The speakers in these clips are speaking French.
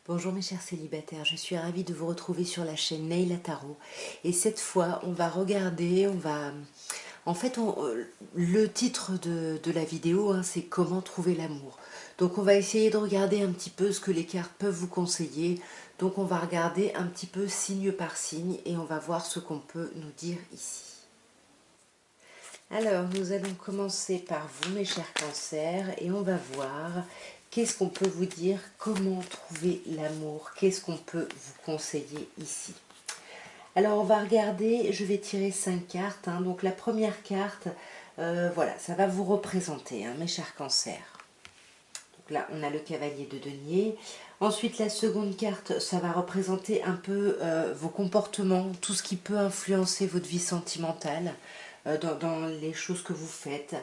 Bonjour mes chers célibataires, je suis ravie de vous retrouver sur la chaîne Neila Tarot. Et cette fois, on va regarder, En fait, le titre de la vidéo, c'est comment trouver l'amour. Donc on va essayer de regarder un petit peu ce que les cartes peuvent vous conseiller. Donc on va regarder un petit peu signe par signe et on va voir ce qu'on peut nous dire ici. Alors, nous allons commencer par vous, mes chers cancers, et on va voir qu'est-ce qu'on peut vous dire, comment trouver l'amour, qu'est-ce qu'on peut vous conseiller ici. Alors, on va regarder, je vais tirer 5 cartes. Donc, la première carte, voilà, ça va vous représenter, mes chers cancers. Donc là, on a le cavalier de denier. Ensuite, la seconde carte, ça va représenter un peu vos comportements, tout ce qui peut influencer votre vie sentimentale dans les choses que vous faites.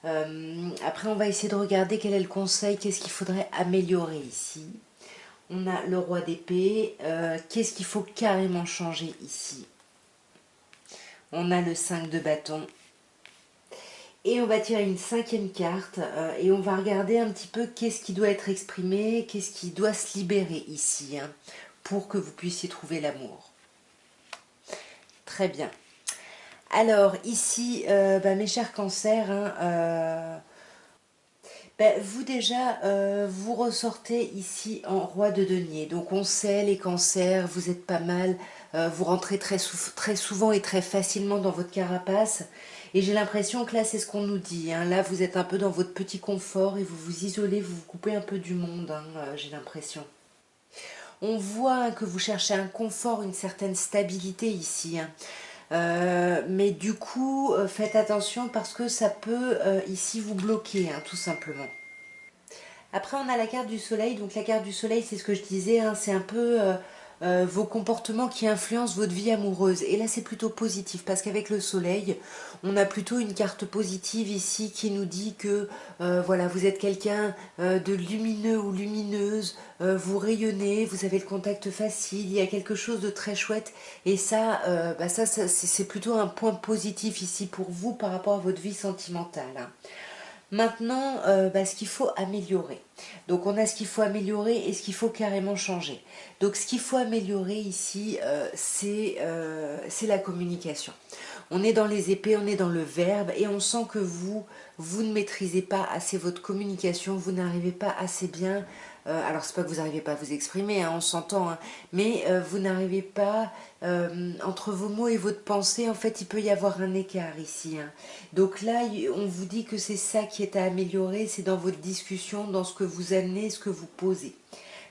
Après, on va essayer de regarder quel est le conseil, qu'est-ce qu'il faudrait améliorer ici. On a le roi d'épée, qu'est-ce qu'il faut carrément changer ici. On a le 5 de bâton. Et on va tirer une cinquième carte et on va regarder un petit peu qu'est-ce qui doit être exprimé, qu'est-ce qui doit se libérer ici, pour que vous puissiez trouver l'amour. Très bien. Alors ici, mes chers cancers, vous déjà, vous ressortez ici en roi de denier. Donc on sait les cancers, vous êtes pas mal, vous rentrez très souvent et très facilement dans votre carapace. Et j'ai l'impression que là c'est ce qu'on nous dit. Là vous êtes un peu dans votre petit confort et vous vous isolez, vous vous coupez un peu du monde, j'ai l'impression. On voit que vous cherchez un confort, une certaine stabilité ici. Mais du coup, faites attention parce que ça peut ici vous bloquer, tout simplement. Après, on a la carte du soleil. Donc la carte du soleil, c'est ce que je disais, c'est un peu vos comportements qui influencent votre vie amoureuse. Et là, c'est plutôt positif parce qu'avec le soleil, on a plutôt une carte positive ici qui nous dit que voilà, vous êtes quelqu'un de lumineux ou lumineuse, vous rayonnez, vous avez le contact facile, il y a quelque chose de très chouette. Et ça, c'est plutôt un point positif ici pour vous par rapport à votre vie sentimentale. Maintenant, ce qu'il faut améliorer. Donc on a ce qu'il faut améliorer et ce qu'il faut carrément changer. Donc ce qu'il faut améliorer ici, c'est la communication. On est dans les épées, on est dans le verbe et on sent que vous ne maîtrisez pas assez votre communication, vous n'arrivez pas assez bien. Alors c'est pas que vous n'arrivez pas à vous exprimer, on s'entend, mais vous n'arrivez pas entre vos mots et votre pensée, en fait il peut y avoir un écart ici. Donc là on vous dit que c'est ça qui est à améliorer, c'est dans votre discussion, dans ce que vous amenez, ce que vous posez.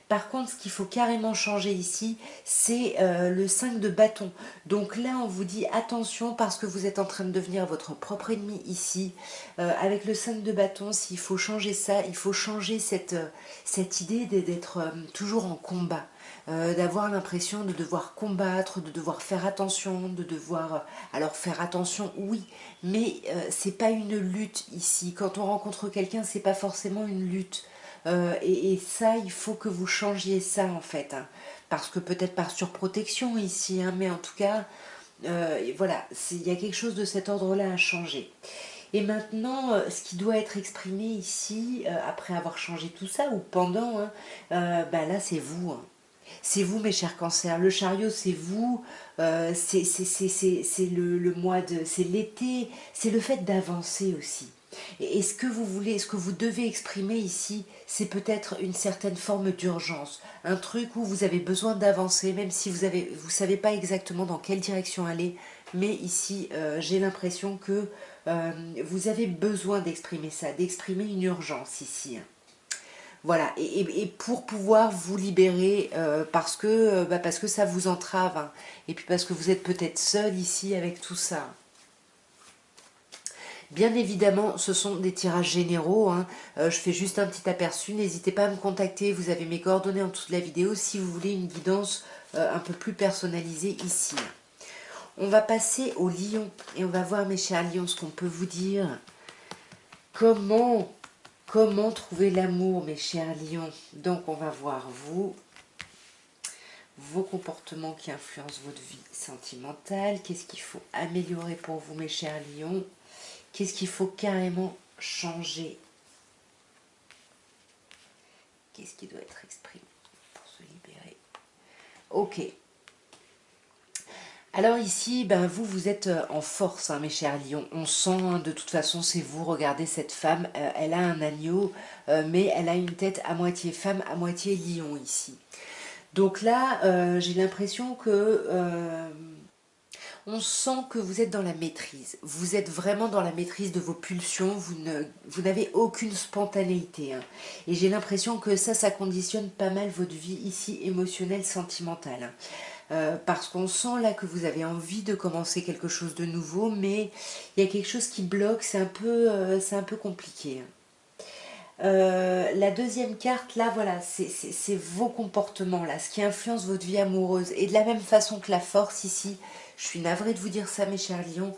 Par contre, ce qu'il faut carrément changer ici, c'est le 5 de bâton. Donc là, on vous dit attention parce que vous êtes en train de devenir votre propre ennemi ici. Avec le 5 de bâton, s'il faut changer ça, il faut changer cette idée d'être toujours en combat. D'avoir l'impression de devoir combattre, de devoir faire attention, de devoir... Alors faire attention, oui, mais c'est pas une lutte ici. Quand on rencontre quelqu'un, c'est pas forcément une lutte. Et ça, il faut que vous changiez ça en fait, parce que peut-être par surprotection ici, mais en tout cas, voilà, il y a quelque chose de cet ordre-là à changer. Et maintenant, ce qui doit être exprimé ici, après avoir changé tout ça, ou pendant, là c'est vous. C'est vous, mes chers cancers. Le chariot, c'est vous. C'est le mois de... C'est l'été. C'est le fait d'avancer aussi. Et ce que vous voulez, ce que vous devez exprimer ici, c'est peut-être une certaine forme d'urgence. Un truc où vous avez besoin d'avancer, même si vous savez pas exactement dans quelle direction aller. Mais ici, j'ai l'impression que vous avez besoin d'exprimer ça, d'exprimer une urgence ici. Voilà, et pour pouvoir vous libérer, parce que ça vous entrave, et puis parce que vous êtes peut-être seul ici avec tout ça. Bien évidemment, ce sont des tirages généraux, je fais juste un petit aperçu, n'hésitez pas à me contacter, vous avez mes coordonnées en dessous de la vidéo si vous voulez une guidance un peu plus personnalisée ici. On va passer au lion, et on va voir mes chers lions ce qu'on peut vous dire. Comment trouver l'amour, mes chers lions? Donc on va voir vos comportements qui influencent votre vie sentimentale. Qu'est-ce qu'il faut améliorer pour vous, mes chers lions? Qu'est-ce qu'il faut carrément changer? Qu'est-ce qui doit être exprimé pour se libérer. Ok. Alors ici, ben vous êtes en force, hein, mes chers lions. On sent, hein, de toute façon, c'est vous. Regardez cette femme, elle a un agneau, mais elle a une tête à moitié femme, à moitié lion ici. Donc là, j'ai l'impression que on sent que vous êtes dans la maîtrise. Vous êtes vraiment dans la maîtrise de vos pulsions. Vous n'avez aucune spontanéité, hein. Et j'ai l'impression que ça conditionne pas mal votre vie ici émotionnelle, sentimentale, hein. Parce qu'on sent là que vous avez envie de commencer quelque chose de nouveau, mais il y a quelque chose qui bloque. C'est un peu compliqué, hein. La deuxième carte, là, voilà, c'est vos comportements, là, ce qui influence votre vie amoureuse. Et de la même façon que la force, ici, je suis navrée de vous dire ça, mes chers lions,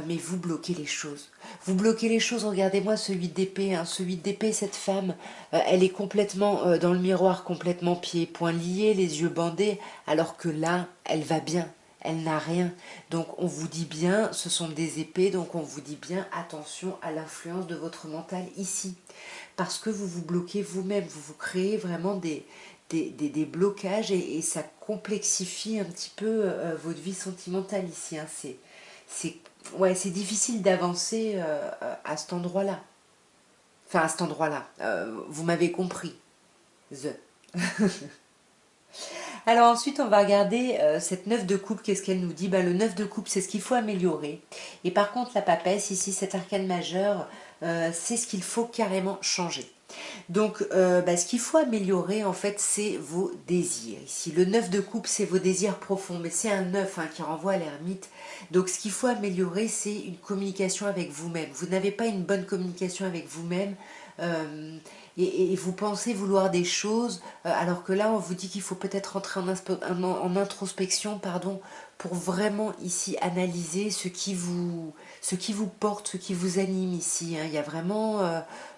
mais vous bloquez les choses. Vous bloquez les choses, regardez-moi ce 8 d'épée, hein, ce 8 d'épée, cette femme, elle est complètement dans le miroir, complètement pieds et poings liés, les yeux bandés, alors que là, elle va bien. Elle n'a rien. Donc on vous dit bien, ce sont des épées, donc on vous dit bien, attention à l'influence de votre mental ici. Parce que vous vous bloquez vous-même, vous vous créez vraiment des blocages et ça complexifie un petit peu votre vie sentimentale ici, hein. Ouais, c'est difficile d'avancer à cet endroit-là. Enfin, à cet endroit-là. Vous m'avez compris. The. Alors ensuite, on va regarder cette 9 de coupe, qu'est-ce qu'elle nous dit? Ben, le 9 de coupe, c'est ce qu'il faut améliorer. Et par contre, la papesse, ici, cet arcane majeur, c'est ce qu'il faut carrément changer. Donc, ce qu'il faut améliorer, en fait, c'est vos désirs. Ici, le 9 de coupe, c'est vos désirs profonds, mais c'est un 9, hein, qui renvoie à l'ermite. Donc, ce qu'il faut améliorer, c'est une communication avec vous-même. Vous n'avez pas une bonne communication avec vous-même. Et vous pensez vouloir des choses, alors que là, on vous dit qu'il faut peut-être rentrer en introspection, pardon, pour vraiment ici analyser ce qui vous porte, ce qui vous anime ici, hein. Il y a vraiment,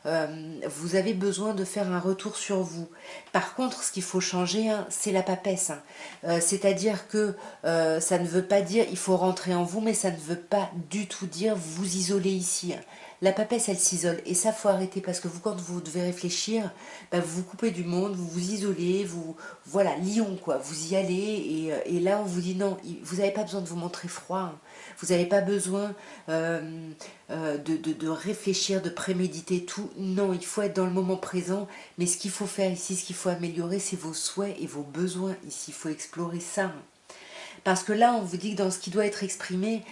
vous avez besoin de faire un retour sur vous. Par contre, ce qu'il faut changer, hein, c'est la papesse, hein. C'est-à-dire que ça ne veut pas dire il faut rentrer en vous, mais ça ne veut pas du tout dire vous isoler ici, hein. La papesse, elle s'isole. Et ça, faut arrêter parce que vous, quand vous devez réfléchir, vous vous coupez du monde, vous vous isolez, voilà, lion, quoi. Vous y allez et là, on vous dit non, vous n'avez pas besoin de vous montrer froid, hein. Vous n'avez pas besoin de réfléchir, de préméditer tout. Non, il faut être dans le moment présent. Mais ce qu'il faut faire ici, ce qu'il faut améliorer, c'est vos souhaits et vos besoins. Ici, il faut explorer ça, hein. Parce que là, on vous dit que dans ce qui doit être exprimé,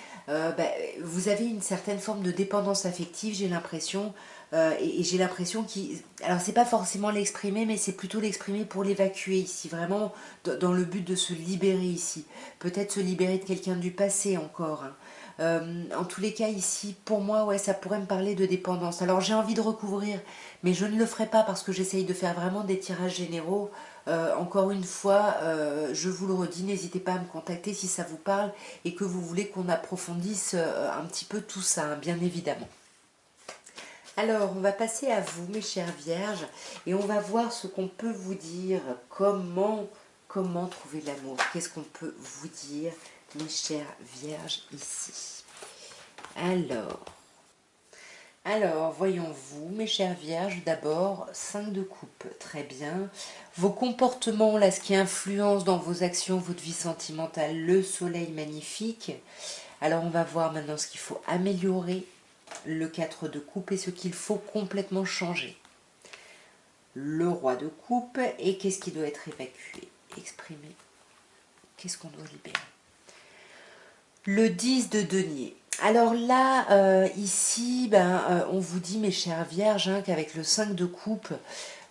vous avez une certaine forme de dépendance affective, j'ai l'impression. Et j'ai l'impression qu'il... Alors, c'est pas forcément l'exprimer, mais c'est plutôt l'exprimer pour l'évacuer ici, vraiment dans le but de se libérer ici. Peut-être se libérer de quelqu'un du passé encore, hein. En tous les cas, ici, pour moi, ouais, ça pourrait me parler de dépendance. Alors, j'ai envie de recouvrir, mais je ne le ferai pas parce que j'essaye de faire vraiment des tirages généraux. Encore une fois, je vous le redis, n'hésitez pas à me contacter si ça vous parle et que vous voulez qu'on approfondisse un petit peu tout ça, hein, bien évidemment. Alors, on va passer à vous, mes chères vierges, et on va voir ce qu'on peut vous dire, comment trouver l'amour. Qu'est-ce qu'on peut vous dire, mes chères vierges, ici. Alors, voyons-vous, mes chères vierges, d'abord, 5 de coupe, très bien. Vos comportements, là, ce qui influence dans vos actions, votre vie sentimentale, le soleil magnifique. Alors, on va voir maintenant ce qu'il faut améliorer, le 4 de coupe, et ce qu'il faut complètement changer. Le roi de coupe, et qu'est-ce qui doit être évacué, exprimé, qu'est-ce qu'on doit libérer. Le 10 de denier. Alors là, ici, on vous dit, mes chères vierges, hein, qu'avec le 5 de coupe,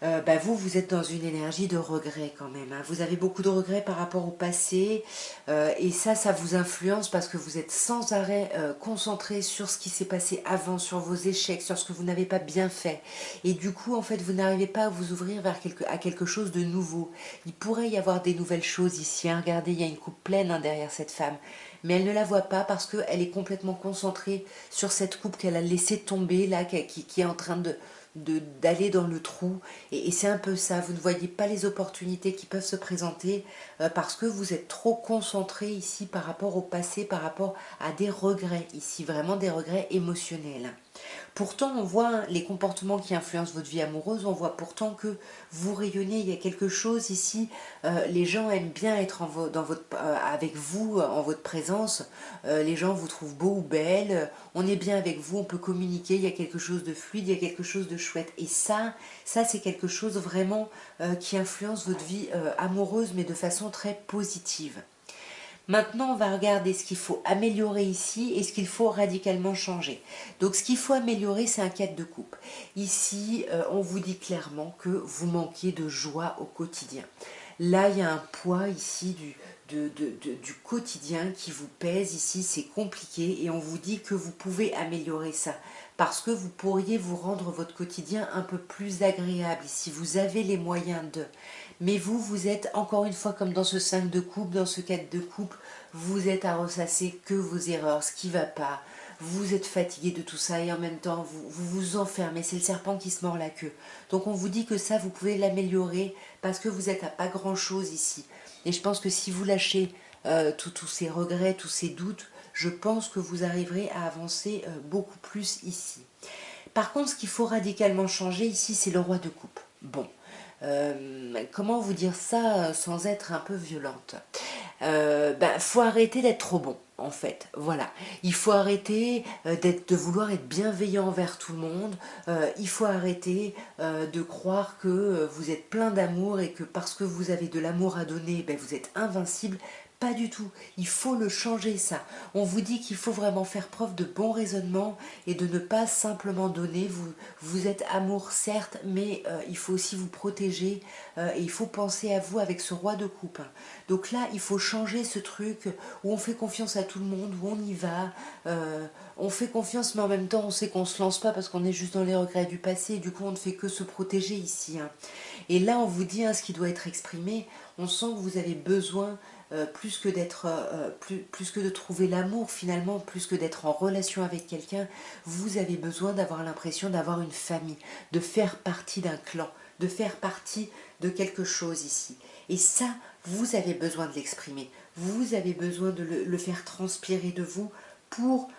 vous êtes dans une énergie de regret quand même, hein. Vous avez beaucoup de regrets par rapport au passé, et ça vous influence parce que vous êtes sans arrêt concentré sur ce qui s'est passé avant, sur vos échecs, sur ce que vous n'avez pas bien fait. Et du coup, en fait, vous n'arrivez pas à vous ouvrir à quelque chose de nouveau. Il pourrait y avoir des nouvelles choses ici, hein. Regardez, il y a une coupe pleine, hein, derrière cette femme. Mais elle ne la voit pas parce qu'elle est complètement concentrée sur cette coupe qu'elle a laissée tomber, là, qui est en train d'aller dans le trou. Et c'est un peu ça, vous ne voyez pas les opportunités qui peuvent se présenter parce que vous êtes trop concentré ici par rapport au passé, par rapport à des regrets, ici vraiment des regrets émotionnels. Pourtant, on voit les comportements qui influencent votre vie amoureuse, on voit pourtant que vous rayonnez, il y a quelque chose ici, les gens aiment bien être avec vous, en votre présence, les gens vous trouvent beau ou belle, on est bien avec vous, on peut communiquer, il y a quelque chose de fluide, il y a quelque chose de chouette. Et ça c'est quelque chose vraiment qui influence votre vie amoureuse, mais de façon très positive. Maintenant, on va regarder ce qu'il faut améliorer ici et ce qu'il faut radicalement changer. Donc, ce qu'il faut améliorer, c'est un cadre de coupe. Ici, on vous dit clairement que vous manquez de joie au quotidien. Là, il y a un poids ici du quotidien qui vous pèse. Ici, c'est compliqué et on vous dit que vous pouvez améliorer ça parce que vous pourriez vous rendre votre quotidien un peu plus agréable si vous avez les moyens de. Mais vous, vous êtes encore une fois comme dans ce 5 de coupe, dans ce 4 de coupe, vous êtes à ressasser que vos erreurs, ce qui ne va pas. Vous êtes fatigué de tout ça et en même temps, vous enfermez. C'est le serpent qui se mord la queue. Donc on vous dit que ça, vous pouvez l'améliorer parce que vous êtes à pas grand-chose ici. Et je pense que si vous lâchez tous ces regrets, tous ces doutes, je pense que vous arriverez à avancer beaucoup plus ici. Par contre, ce qu'il faut radicalement changer ici, c'est le roi de coupe. Bon, comment vous dire ça sans être un peu violente? Faut arrêter d'être trop bon, en fait. Voilà. Il faut arrêter de vouloir être bienveillant envers tout le monde. Il faut arrêter de croire que vous êtes plein d'amour et que parce que vous avez de l'amour à donner, vous êtes invincible. Pas du tout. Il faut le changer, ça. On vous dit qu'il faut vraiment faire preuve de bon raisonnement et de ne pas simplement donner. Vous êtes amour, certes, mais il faut aussi vous protéger et il faut penser à vous avec ce roi de coupe. Donc là, il faut changer ce truc où on fait confiance à tout le monde, où on y va. On fait confiance, mais en même temps, on sait qu'on ne se lance pas parce qu'on est juste dans les regrets du passé. Et du coup, on ne fait que se protéger ici. Et là, on vous dit ce qui doit être exprimé. On sent que vous avez besoin plus que plus que de trouver l'amour finalement, plus que d'être en relation avec quelqu'un, vous avez besoin d'avoir l'impression d'avoir une famille, de faire partie d'un clan, de faire partie de quelque chose ici. Et ça, vous avez besoin de l'exprimer, vous avez besoin de le faire transpirer de vous pour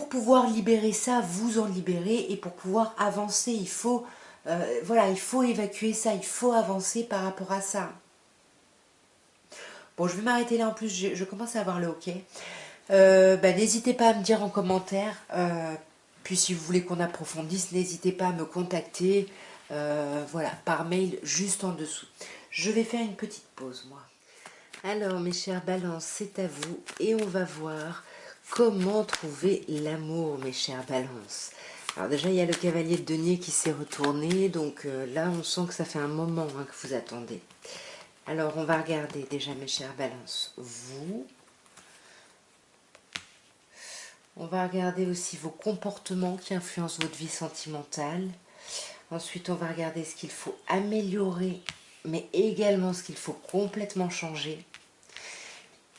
pouvoir libérer ça, vous en libérer et pour pouvoir avancer. Il faut, voilà, il faut évacuer ça, il faut avancer par rapport à ça. Bon, je vais m'arrêter là, en plus je commence à avoir le ok. N'hésitez pas à me dire en commentaire, puis si vous voulez qu'on approfondisse, n'hésitez pas à me contacter, voilà, par mail juste en dessous. Je vais faire une petite pause, moi. Alors, mes chers balances, c'est à vous, et on va voir comment trouver l'amour, mes chers balances. Alors déjà, il y a le cavalier de denier qui s'est retourné, donc là, on sent que ça fait un moment que vous attendez. Alors, on va regarder déjà, mes chères balances, vous. On va regarder aussi vos comportements qui influencent votre vie sentimentale. Ensuite, on va regarder ce qu'il faut améliorer, mais également ce qu'il faut complètement changer.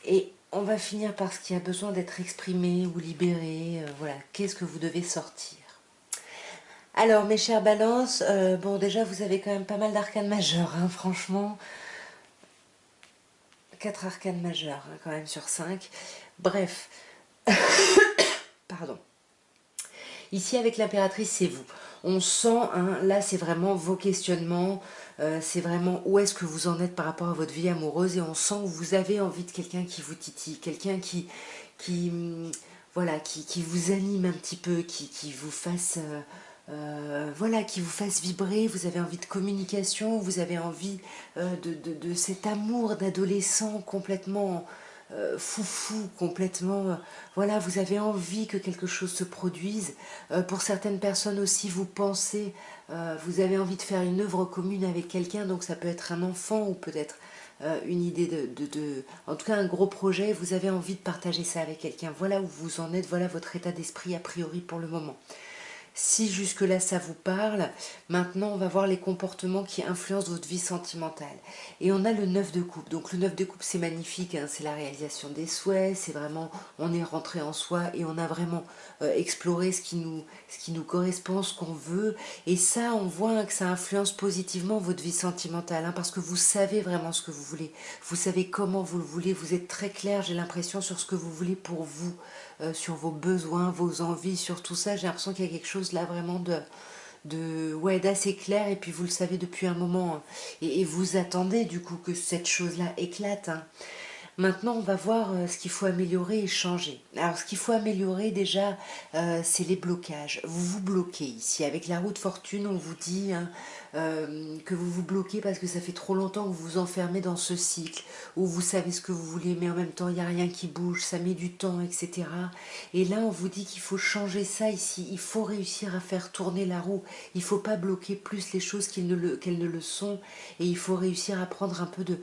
Et on va finir par ce qui a besoin d'être exprimé ou libéré. Voilà, qu'est-ce que vous devez sortir. Alors, mes chères balances, bon, déjà, vous avez quand même pas mal d'arcanes majeures, franchement. 4 arcanes majeures, quand même, sur 5. Bref. Pardon. Ici, avec l'impératrice, c'est vous. On sent, là, c'est vraiment vos questionnements, c'est vraiment où est-ce que vous en êtes par rapport à votre vie amoureuse, et on sent que vous avez envie de quelqu'un qui vous titille, quelqu'un voilà, qui vous anime un petit peu, qui vous fasse... voilà, qui vous fasse vibrer. Vous avez envie de communication, vous avez envie de cet amour d'adolescent complètement foufou, complètement... voilà, vous avez envie que quelque chose se produise. Pour certaines personnes aussi, vous pensez, vous avez envie de faire une œuvre commune avec quelqu'un, donc ça peut être un enfant ou peut-être une idée en tout cas un gros projet, vous avez envie de partager ça avec quelqu'un. Voilà où vous en êtes, voilà votre état d'esprit a priori pour le moment. Si jusque-là ça vous parle, maintenant on va voir les comportements qui influencent votre vie sentimentale. Et on a le 9 de coupe. Donc le 9 de coupe c'est magnifique, hein, c'est la réalisation des souhaits, c'est vraiment, on est rentré en soi et on a vraiment exploré ce qui nous correspond, ce qu'on veut. Et ça, on voit hein, que ça influence positivement votre vie sentimentale, hein, parce que vous savez vraiment ce que vous voulez. Vous savez comment vous le voulez, vous êtes très clair, j'ai l'impression, sur ce que vous voulez pour vous. Sur vos besoins, vos envies, sur tout ça, j'ai l'impression qu'il y a quelque chose là vraiment ouais, d'assez clair, et puis vous le savez depuis un moment, hein. Et vous attendez du coup que cette chose-là éclate, hein. Maintenant, on va voir ce qu'il faut améliorer et changer. Alors, ce qu'il faut améliorer déjà, c'est les blocages. Vous vous bloquez ici. Avec la roue de fortune, on vous dit hein, que vous vous bloquez parce que ça fait trop longtemps que vous vous enfermez dans ce cycle où vous savez ce que vous voulez, mais en même temps, il n'y a rien qui bouge, ça met du temps, etc. Et là, on vous dit qu'il faut changer ça ici. Il faut réussir à faire tourner la roue. Il ne faut pas bloquer plus les choses qu'elles ne le sont. Et il faut réussir à prendre un peu de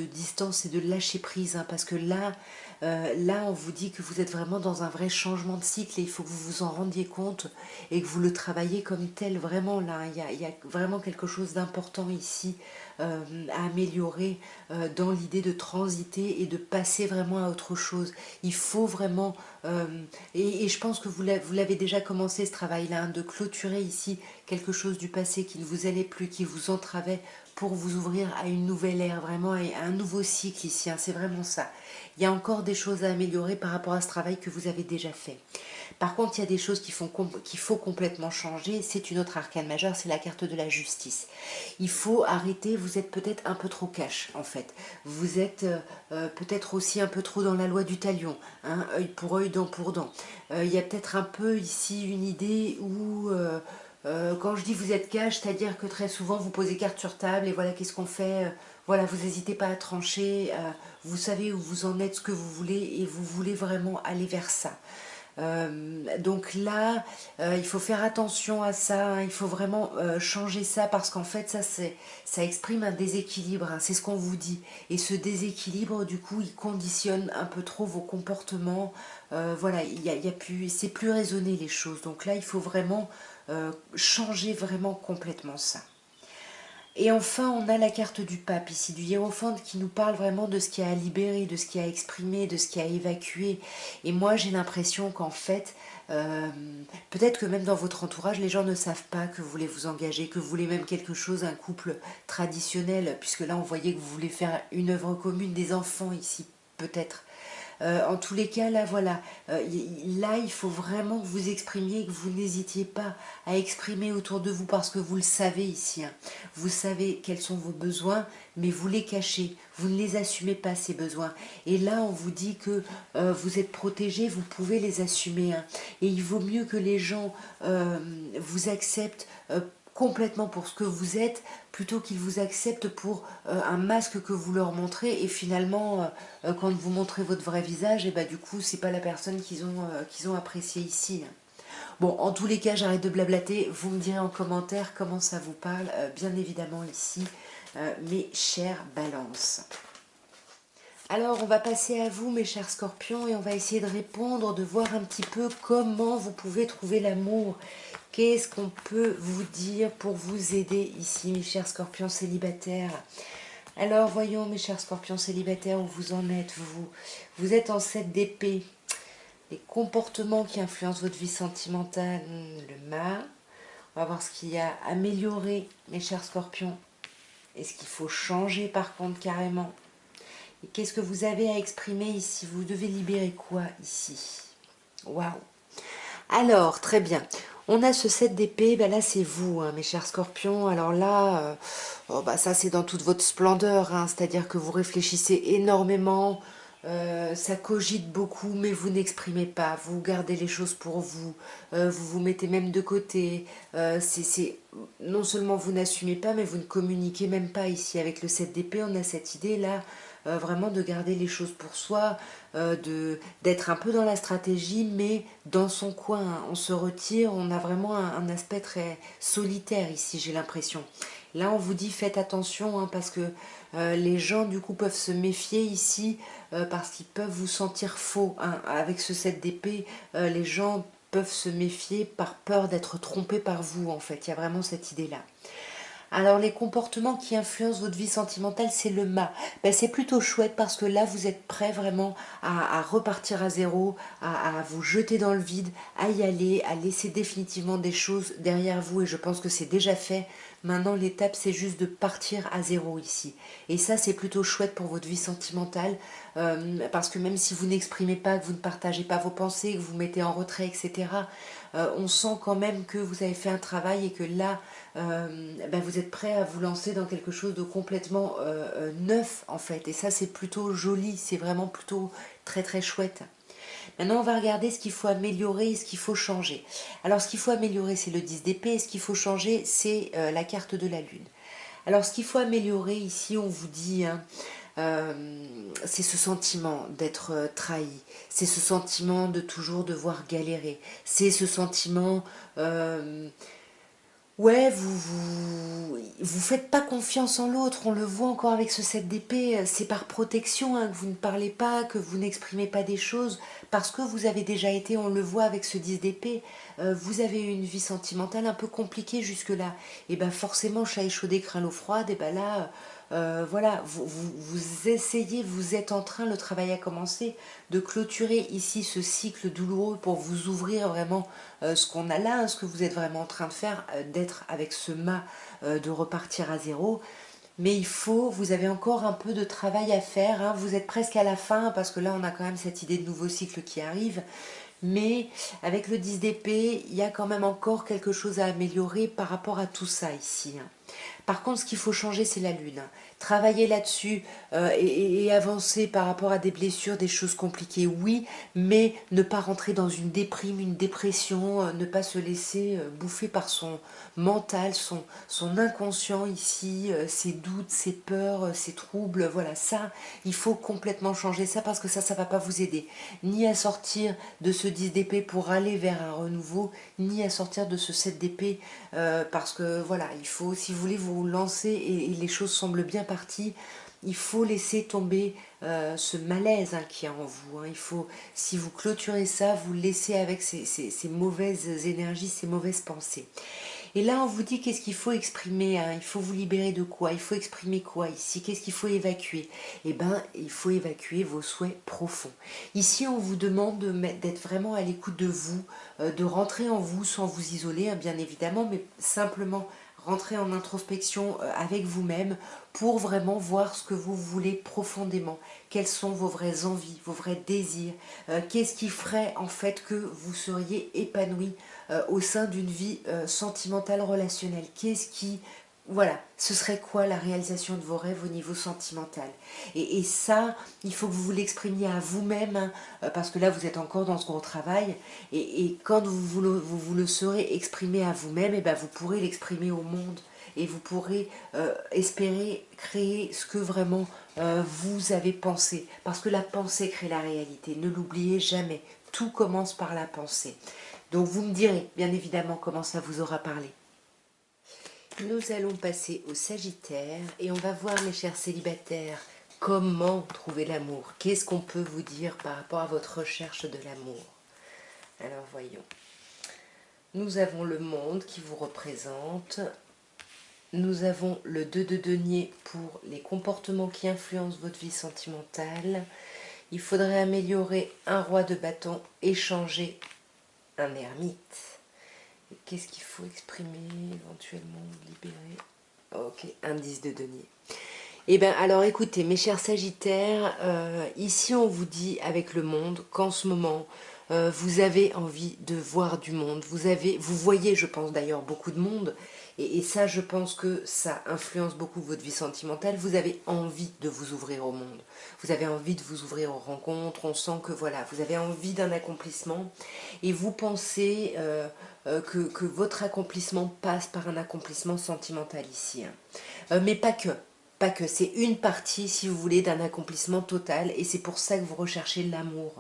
distance et de lâcher prise, hein, parce que là, on vous dit que vous êtes vraiment dans un vrai changement de cycle et il faut que vous vous en rendiez compte et que vous le travaillez comme tel. Vraiment, là, il y a vraiment quelque chose d'important ici à améliorer dans l'idée de transiter et de passer vraiment à autre chose. Il faut vraiment, et je pense que vous l'avez déjà commencé ce travail-là, hein, de clôturer ici quelque chose du passé qui ne vous allait plus, qui vous entravait, pour vous ouvrir à une nouvelle ère, vraiment à un nouveau cycle ici, hein, c'est vraiment ça. Il y a encore des choses à améliorer par rapport à ce travail que vous avez déjà fait. Par contre, il y a des choses qu'il faut complètement changer. C'est une autre arcane majeure, c'est la carte de la justice. Il faut arrêter, vous êtes peut-être un peu trop cash en fait. Vous êtes peut-être aussi un peu trop dans la loi du talion, hein, œil pour œil, dent pour dent. Il y a peut-être un peu ici une idée où... quand je dis vous êtes cash, c'est-à-dire que très souvent vous posez carte sur table et voilà qu'est-ce qu'on fait. Voilà, vous n'hésitez pas à trancher, vous savez où vous en êtes, ce que vous voulez et vous voulez vraiment aller vers ça. Donc là, il faut faire attention à ça, hein, il faut vraiment changer ça parce qu'en fait, ça exprime un déséquilibre, hein, c'est ce qu'on vous dit. Et ce déséquilibre, du coup, il conditionne un peu trop vos comportements. Voilà, c'est plus raisonné les choses. Donc là, il faut vraiment changer vraiment complètement ça. Et enfin, on a la carte du pape ici, du hiérophant qui nous parle vraiment de ce qui a à libérer, de ce qui a à exprimer, de ce qui a à évacuer. Et moi, j'ai l'impression qu'en fait, euh, peut-être que même dans votre entourage, les gens ne savent pas que vous voulez vous engager, que vous voulez même quelque chose, un couple traditionnel, puisque là, on voyait que vous voulez faire une œuvre commune, des enfants ici, peut-être. En tous les cas, là, voilà. Là, il faut vraiment que vous exprimiez, que vous n'hésitiez pas à exprimer autour de vous, parce que vous le savez ici, hein. Vous savez quels sont vos besoins, mais vous les cachez. Vous ne les assumez pas, ces besoins. Et là, on vous dit que vous êtes protégé, vous pouvez les assumer, hein. Et il vaut mieux que les gens vous acceptent complètement pour ce que vous êtes, plutôt qu'ils vous acceptent pour un masque que vous leur montrez, et finalement quand vous montrez votre vrai visage, et bah du coup c'est pas la personne qu'ils ont apprécié ici, hein. Bon, en tous les cas, j'arrête de blablater, vous me direz en commentaire comment ça vous parle, bien évidemment ici, mes chères balances. Alors, on va passer à vous, mes chers scorpions, et on va essayer de répondre, de voir un petit peu comment vous pouvez trouver l'amour. Qu'est-ce qu'on peut vous dire pour vous aider ici, mes chers scorpions célibataires? Alors, voyons, mes chers scorpions célibataires, où vous en êtes, vous. Vous êtes en 7 d'épée. Les comportements qui influencent votre vie sentimentale, le mât. On va voir ce qu'il y a à améliorer, mes chers scorpions. Et ce qu'il faut changer, par contre, carrément. Et qu'est-ce que vous avez à exprimer ici? Vous devez libérer quoi ici? Waouh! Alors, très bien. On a ce 7 d'épée, ben là c'est vous, hein, mes chers scorpions. Alors là, oh, bah ça c'est dans toute votre splendeur, hein, c'est-à-dire que vous réfléchissez énormément, ça cogite beaucoup, mais vous n'exprimez pas, vous gardez les choses pour vous, vous vous mettez même de côté. Non seulement vous n'assumez pas, mais vous ne communiquez même pas ici. Avec le 7 d'épée, on a cette idée-là, vraiment de garder les choses pour soi, d'être un peu dans la stratégie, mais dans son coin, hein. On se retire, on a vraiment un aspect très solitaire ici, j'ai l'impression. Là, on vous dit faites attention, hein, parce que les gens, du coup, peuvent se méfier ici, parce qu'ils peuvent vous sentir faux, hein. Avec ce 7 d'épée, les gens peuvent se méfier par peur d'être trompés par vous, en fait. Il y a vraiment cette idée-là. Alors les comportements qui influencent votre vie sentimentale, c'est le mât. Ben, c'est plutôt chouette parce que là, vous êtes prêt vraiment à repartir à zéro, à vous jeter dans le vide, à y aller, à laisser définitivement des choses derrière vous. Et je pense que c'est déjà fait. Maintenant, l'étape, c'est juste de partir à zéro ici. Et ça, c'est plutôt chouette pour votre vie sentimentale. Parce que même si vous n'exprimez pas, que vous ne partagez pas vos pensées, que vous mettez en retrait, etc., on sent quand même que vous avez fait un travail et que là, ben vous êtes prêt à vous lancer dans quelque chose de complètement neuf en fait. Et ça, c'est plutôt joli, c'est vraiment plutôt très très chouette. Maintenant, on va regarder ce qu'il faut améliorer et ce qu'il faut changer. Alors, ce qu'il faut améliorer, c'est le 10 d'épée, et ce qu'il faut changer, c'est la carte de la lune. Alors, ce qu'il faut améliorer ici, on vous dit, hein, c'est ce sentiment d'être trahi, c'est ce sentiment de toujours devoir galérer, c'est ce sentiment... ouais, vous faites pas confiance en l'autre, on le voit encore avec ce 7 d'épée, c'est par protection hein, que vous ne parlez pas, que vous n'exprimez pas des choses, parce que vous avez déjà été, on le voit avec ce 10 d'épée, vous avez eu une vie sentimentale un peu compliquée jusque-là, et ben forcément, chat échaudé craint l'eau froide, et ben là, voilà, vous essayez, vous êtes en train, le travail a commencé, de clôturer ici ce cycle douloureux pour vous ouvrir vraiment ce qu'on a là, hein, ce que vous êtes vraiment en train de faire, d'être avec ce mât, de repartir à zéro. Mais il faut, vous avez encore un peu de travail à faire, hein, vous êtes presque à la fin, parce que là on a quand même cette idée de nouveau cycle qui arrive, mais avec le 10 d'épée, il y a quand même encore quelque chose à améliorer par rapport à tout ça ici. Hein. Par contre, ce qu'il faut changer, c'est la lune. Travailler là-dessus et avancer par rapport à des blessures, des choses compliquées, oui, mais ne pas rentrer dans une déprime, une dépression, ne pas se laisser bouffer par son mental, son inconscient ici, ses doutes, ses peurs, ses troubles, voilà, ça, il faut complètement changer ça parce que ça ne va pas vous aider, ni à sortir de ce 10 d'épée pour aller vers un renouveau, ni à sortir de ce 7 d'épée parce que voilà, il faut, si vous voulez vous lancer et les choses semblent bien parties, il faut laisser tomber ce malaise hein, qu'il y a en vous. Hein. Il faut, si vous clôturez ça, vous laissez avec ces mauvaises énergies, ces mauvaises pensées. Et là, on vous dit qu'est-ce qu'il faut exprimer, hein. Il faut vous libérer de quoi, il faut exprimer quoi ici, qu'est-ce qu'il faut évacuer. Eh bien, il faut évacuer vos souhaits profonds. Ici, on vous demande d'être vraiment à l'écoute de vous, de rentrer en vous sans vous isoler, hein, bien évidemment, mais simplement rentrer en introspection avec vous-même pour vraiment voir ce que vous voulez profondément, quelles sont vos vraies envies, vos vrais désirs, qu'est-ce qui ferait en fait que vous seriez épanoui au sein d'une vie sentimentale relationnelle, qu'est-ce qui... Voilà, ce serait quoi la réalisation de vos rêves au niveau sentimental et ça, il faut que vous l'exprimiez à vous-même, hein, parce que là, vous êtes encore dans ce gros travail, et quand vous le saurez exprimer à vous-même, et ben vous pourrez l'exprimer au monde, et vous pourrez espérer créer ce que vraiment vous avez pensé, parce que la pensée crée la réalité, ne l'oubliez jamais, tout commence par la pensée. Donc vous me direz, bien évidemment, comment ça vous aura parlé. Nous allons passer au Sagittaire et on va voir, mes chers célibataires, comment trouver l'amour. Qu'est-ce qu'on peut vous dire par rapport à votre recherche de l'amour? Alors voyons. Nous avons le monde qui vous représente. Nous avons le 2 de denier pour les comportements qui influencent votre vie sentimentale. Il faudrait améliorer un roi de bâton et changer un ermite. Qu'est-ce qu'il faut exprimer, éventuellement libérer? Ok, indice de denier. Eh bien, alors écoutez, mes chers Sagittaires, ici on vous dit avec le monde qu'en ce moment, vous avez envie de voir du monde. Vous voyez, je pense d'ailleurs, beaucoup de monde. Et ça, je pense que ça influence beaucoup votre vie sentimentale. Vous avez envie de vous ouvrir au monde. Vous avez envie de vous ouvrir aux rencontres. On sent que voilà, vous avez envie d'un accomplissement. Et vous pensez que votre accomplissement passe par un accomplissement sentimental ici. Hein. Mais pas que. Pas que, c'est une partie, si vous voulez, d'un accomplissement total. Et c'est pour ça que vous recherchez l'amour.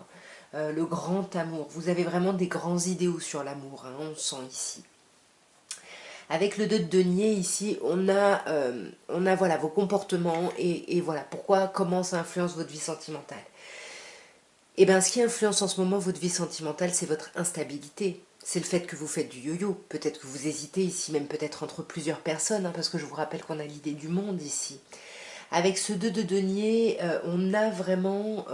Le grand amour. Vous avez vraiment des grands idéaux sur l'amour. Hein, on le sent ici. Avec le 2 de denier ici, on a voilà, vos comportements et voilà pourquoi, comment ça influence votre vie sentimentale. Et bien, ce qui influence en ce moment votre vie sentimentale, c'est votre instabilité. C'est le fait que vous faites du yo-yo. Peut-être que vous hésitez ici, même peut-être entre plusieurs personnes, hein, parce que je vous rappelle qu'on a l'idée du monde ici. Avec ce 2 de denier, on a vraiment...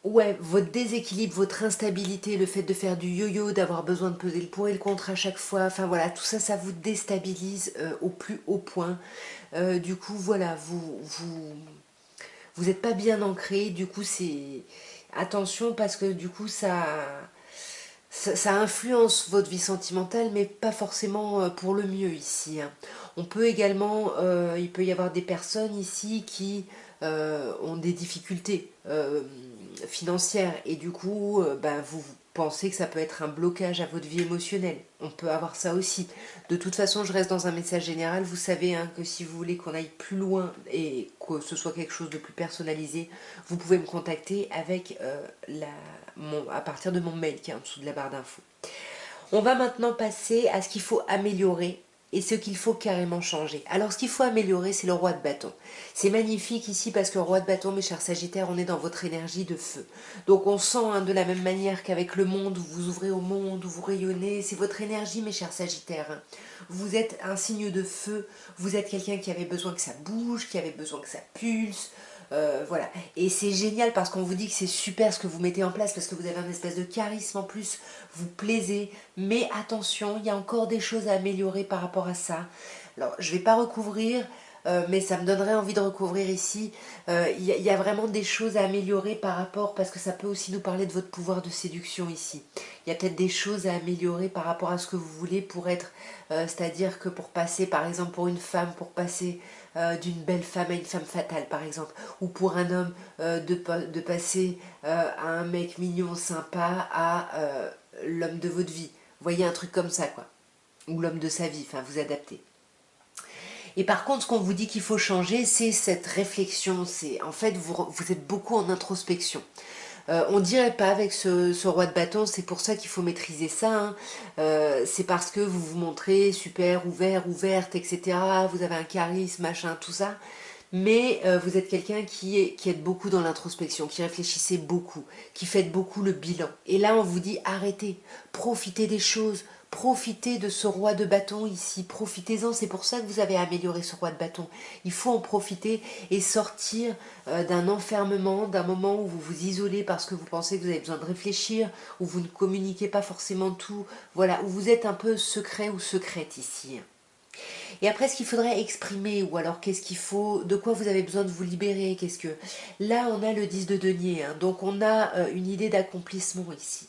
ouais, votre déséquilibre, votre instabilité, le fait de faire du yo-yo, d'avoir besoin de peser le pour et le contre à chaque fois, enfin voilà, tout ça, ça vous déstabilise au plus haut point. Du coup, voilà, vous n'êtes pas bien ancré, du coup, c'est... Attention, parce que du coup, ça influence votre vie sentimentale, mais pas forcément pour le mieux ici, hein. On peut également, il peut y avoir des personnes ici qui ont des difficultés financières et du coup, ben, vous pensez que ça peut être un blocage à votre vie émotionnelle. On peut avoir ça aussi. De toute façon, je reste dans un message général. Vous savez hein, que si vous voulez qu'on aille plus loin et que ce soit quelque chose de plus personnalisé, vous pouvez me contacter avec à partir de mon mail qui est en dessous de la barre d'infos. On va maintenant passer à ce qu'il faut améliorer et ce qu'il faut carrément changer. Alors ce qu'il faut améliorer, c'est le roi de bâton. C'est magnifique ici parce que le roi de bâton, mes chers sagittaires, on est dans votre énergie de feu. Donc on sent hein, de la même manière qu'avec le monde, où vous ouvrez au monde, où vous rayonnez, c'est votre énergie, mes chers sagittaires, hein. Vous êtes un signe de feu, vous êtes quelqu'un qui avait besoin que ça bouge, qui avait besoin que ça pulse, voilà. Et c'est génial parce qu'on vous dit que c'est super ce que vous mettez en place parce que vous avez un espèce de charisme en plus, vous plaisez, mais attention, il y a encore des choses à améliorer par rapport à ça. Alors, je ne vais pas recouvrir, mais ça me donnerait envie de recouvrir ici. Y a vraiment des choses à améliorer par rapport, parce que ça peut aussi nous parler de votre pouvoir de séduction ici. Il y a peut-être des choses à améliorer par rapport à ce que vous voulez pour être, c'est-à-dire que pour passer, par exemple, pour une femme, pour passer d'une belle femme à une femme fatale, par exemple, ou pour un homme de passer à un mec mignon, sympa, à l'homme de votre vie. Vous voyez, un truc comme ça, quoi. Ou l'homme de sa vie, enfin, vous adaptez. Et par contre, ce qu'on vous dit qu'il faut changer, c'est cette réflexion. C'est en fait, vous êtes beaucoup en introspection. On dirait pas avec ce roi de bâton, c'est pour ça qu'il faut maîtriser ça, hein. C'est parce que vous vous montrez super ouvert, ouverte, etc. Vous avez un charisme, machin, tout ça. Mais vous êtes quelqu'un qui est beaucoup dans l'introspection, qui réfléchissez beaucoup, qui faites beaucoup le bilan. Et là, on vous dit arrêtez, profitez des choses, profitez de ce roi de bâton ici, profitez-en. C'est pour ça que vous avez amélioré ce roi de bâton. Il faut en profiter et sortir d'un enfermement, d'un moment où vous vous isolez parce que vous pensez que vous avez besoin de réfléchir, où vous ne communiquez pas forcément tout, voilà, où vous êtes un peu secret ou secrète ici. Et après, ce qu'il faudrait exprimer, ou alors qu'est-ce qu'il faut, de quoi vous avez besoin de vous libérer, qu'est-ce que... Là, on a le 10 de denier, hein, donc on a une idée d'accomplissement ici.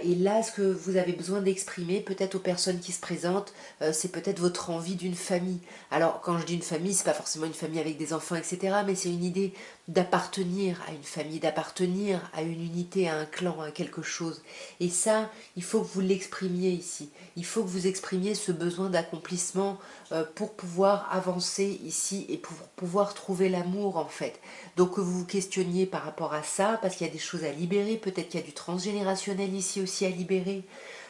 Et là, ce que vous avez besoin d'exprimer, peut-être aux personnes qui se présentent, c'est peut-être votre envie d'une famille. Alors, quand je dis une famille, c'est pas forcément une famille avec des enfants, etc., mais c'est une idée d'appartenir à une famille, d'appartenir à une unité, à un clan, à quelque chose. Et ça, il faut que vous l'exprimiez ici. Il faut que vous exprimiez ce besoin d'accomplissement pour pouvoir avancer ici et pour pouvoir trouver l'amour en fait. Donc que vous vous questionniez par rapport à ça, parce qu'il y a des choses à libérer, peut-être qu'il y a du transgénérationnel ici aussi à libérer.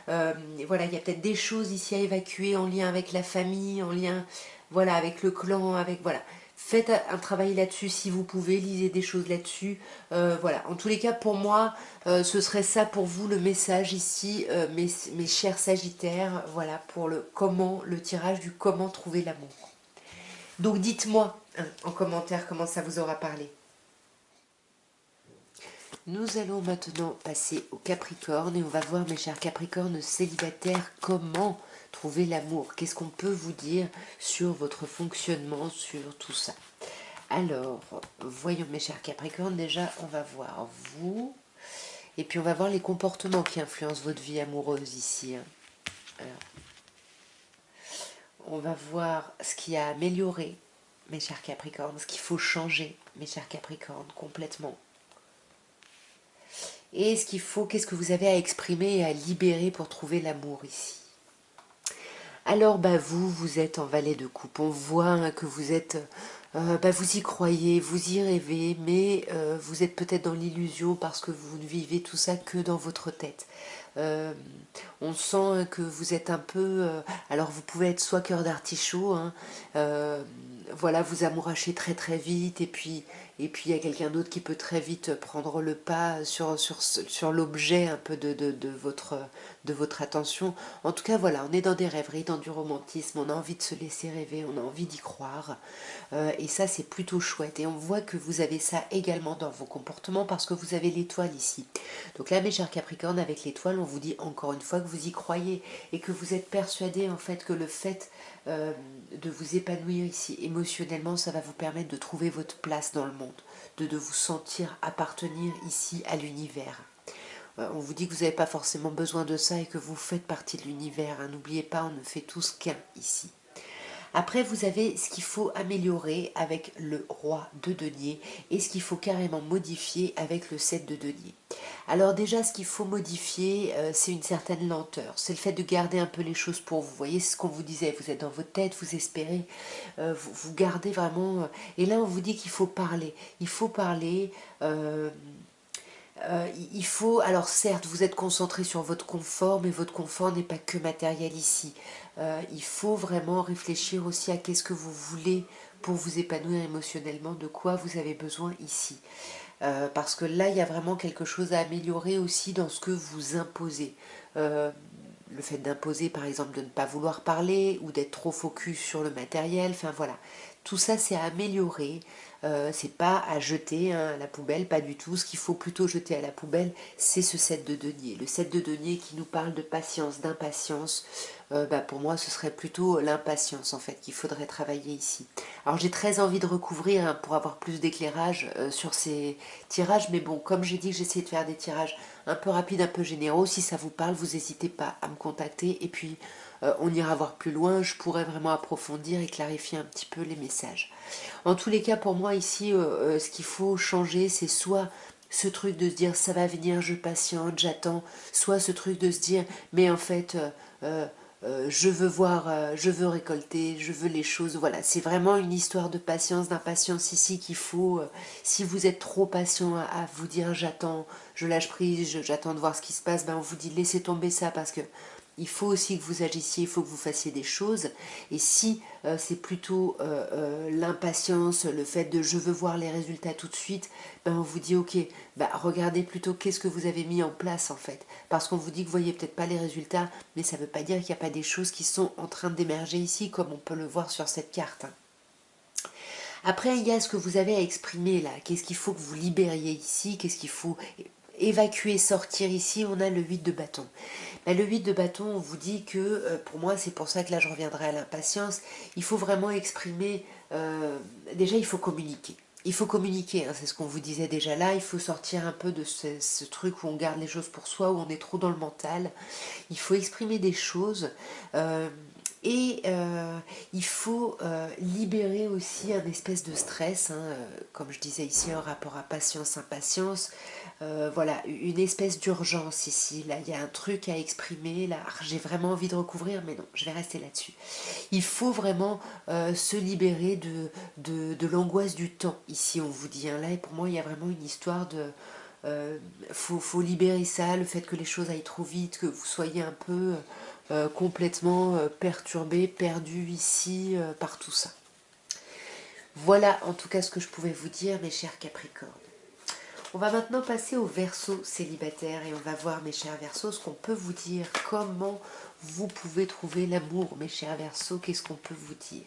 Voilà, il y a peut-être des choses ici à évacuer en lien avec la famille, en lien voilà, avec le clan, avec voilà. Faites un travail là-dessus si vous pouvez, lisez des choses là-dessus. Voilà, en tous les cas, pour moi, ce serait ça pour vous le message ici, mes chers Sagittaires, voilà, pour le tirage du comment trouver l'amour. Donc dites-moi hein, en commentaire comment ça vous aura parlé. Nous allons maintenant passer au Capricorne et on va voir mes chers Capricornes célibataires comment trouver l'amour. Qu'est-ce qu'on peut vous dire sur votre fonctionnement, sur tout ça. Alors, voyons mes chers Capricornes, déjà on va voir vous et puis on va voir les comportements qui influencent votre vie amoureuse ici. Hein. Alors, on va voir ce qui a amélioré mes chers Capricornes, ce qu'il faut changer mes chers Capricornes complètement. Et ce qu'il faut, qu'est-ce que vous avez à exprimer et à libérer pour trouver l'amour ici. Alors bah vous êtes en valet de coupe, on voit hein, que vous êtes, vous y croyez, vous y rêvez, mais vous êtes peut-être dans l'illusion parce que vous ne vivez tout ça que dans votre tête. Euh, on sent que vous êtes un peu... alors vous pouvez être soit cœur d'artichaut, hein, voilà, vous amourachez très très vite, et puis il y a quelqu'un d'autre qui peut très vite prendre le pas sur l'objet un peu de votre attention. En tout cas, voilà, on est dans des rêveries, dans du romantisme, on a envie de se laisser rêver, on a envie d'y croire. Et ça, c'est plutôt chouette. Et on voit que vous avez ça également dans vos comportements parce que vous avez l'étoile ici. Donc là, mes chers Capricornes, avec l'étoile, on vous dit encore une fois que vous y croyez et que vous êtes persuadé en fait que le fait de vous épanouir ici émotionnellement, ça va vous permettre de trouver votre place dans le monde, de vous sentir appartenir ici à l'univers. On vous dit que vous n'avez pas forcément besoin de ça et que vous faites partie de l'univers, hein. N'oubliez pas, on ne fait tous qu'un ici. Après, vous avez ce qu'il faut améliorer avec le roi de denier et ce qu'il faut carrément modifier avec le 7 de denier. Alors déjà, ce qu'il faut modifier, c'est une certaine lenteur. C'est le fait de garder un peu les choses pour vous. Vous voyez, c'est ce qu'on vous disait, vous êtes dans votre tête, vous espérez, vous gardez vraiment... et là, on vous dit qu'il faut parler. Il faut parler... il faut, alors certes, vous êtes concentré sur votre confort, mais votre confort n'est pas que matériel ici. Il faut vraiment réfléchir aussi à qu'est-ce que vous voulez pour vous épanouir émotionnellement, de quoi vous avez besoin ici. Parce que là, il y a vraiment quelque chose à améliorer aussi dans ce que vous imposez. Euh, le fait d'imposer, par exemple, de ne pas vouloir parler ou d'être trop focus sur le matériel, enfin voilà. Tout ça, c'est à améliorer. C'est pas à jeter, hein, à la poubelle, pas du tout. Ce qu'il faut plutôt jeter à la poubelle, c'est ce 7 de denier. Le 7 de denier qui nous parle de patience, d'impatience. Pour moi, ce serait plutôt l'impatience, en fait, qu'il faudrait travailler ici. Alors, j'ai très envie de recouvrir, hein, pour avoir plus d'éclairage sur ces tirages. Mais bon, comme j'ai dit que j'essayais de faire des tirages un peu rapides, un peu généraux, si ça vous parle, vous n'hésitez pas à me contacter. Et puis, on ira voir plus loin. Je pourrais vraiment approfondir et clarifier un petit peu les messages. En tous les cas, pour moi, ici, ce qu'il faut changer, c'est soit ce truc de se dire ça va venir, je patiente, j'attends, soit ce truc de se dire mais en fait, je veux voir, je veux récolter, je veux les choses. Voilà, c'est vraiment une histoire de patience, d'impatience ici qu'il faut. Si vous êtes trop patient à vous dire j'attends, je lâche prise, j'attends de voir ce qui se passe, ben on vous dit laissez tomber ça parce que il faut aussi que vous agissiez, il faut que vous fassiez des choses. Et si c'est plutôt l'impatience, le fait de je veux voir les résultats tout de suite, ben on vous dit ok, regardez plutôt qu'est-ce que vous avez mis en place en fait. Parce qu'on vous dit que vous voyez peut-être pas les résultats, mais ça ne veut pas dire qu'il n'y a pas des choses qui sont en train d'émerger ici, comme on peut le voir sur cette carte, hein. Après, il y a ce que vous avez à exprimer là. Qu'est-ce qu'il faut que vous libériez ici? Qu'est-ce qu'il faut évacuer, sortir ici? On a le 8 de bâton. Le 8 de bâton, on vous dit que, pour moi, c'est pour ça que là je reviendrai à l'impatience, il faut vraiment exprimer, déjà il faut communiquer. Il faut communiquer, hein, c'est ce qu'on vous disait déjà là, il faut sortir un peu de ce truc où on garde les choses pour soi, où on est trop dans le mental. Il faut exprimer des choses, euh, et il faut libérer aussi un espèce de stress, hein, comme je disais ici, en rapport à patience-impatience. Voilà, une espèce d'urgence ici. Là, il y a un truc à exprimer. Là, j'ai vraiment envie de recouvrir, mais non, je vais rester là-dessus. Il faut vraiment se libérer de l'angoisse du temps. Ici, on vous dit, hein, là, et pour moi, il y a vraiment une histoire de... faut libérer ça, le fait que les choses aillent trop vite, que vous soyez un peu complètement perturbé, perdu ici par tout ça. Voilà en tout cas ce que je pouvais vous dire, mes chers Capricornes. On va maintenant passer au Verseau célibataire et on va voir, mes chers Verseaux, ce qu'on peut vous dire, comment vous pouvez trouver l'amour, mes chers Verseaux, qu'est-ce qu'on peut vous dire.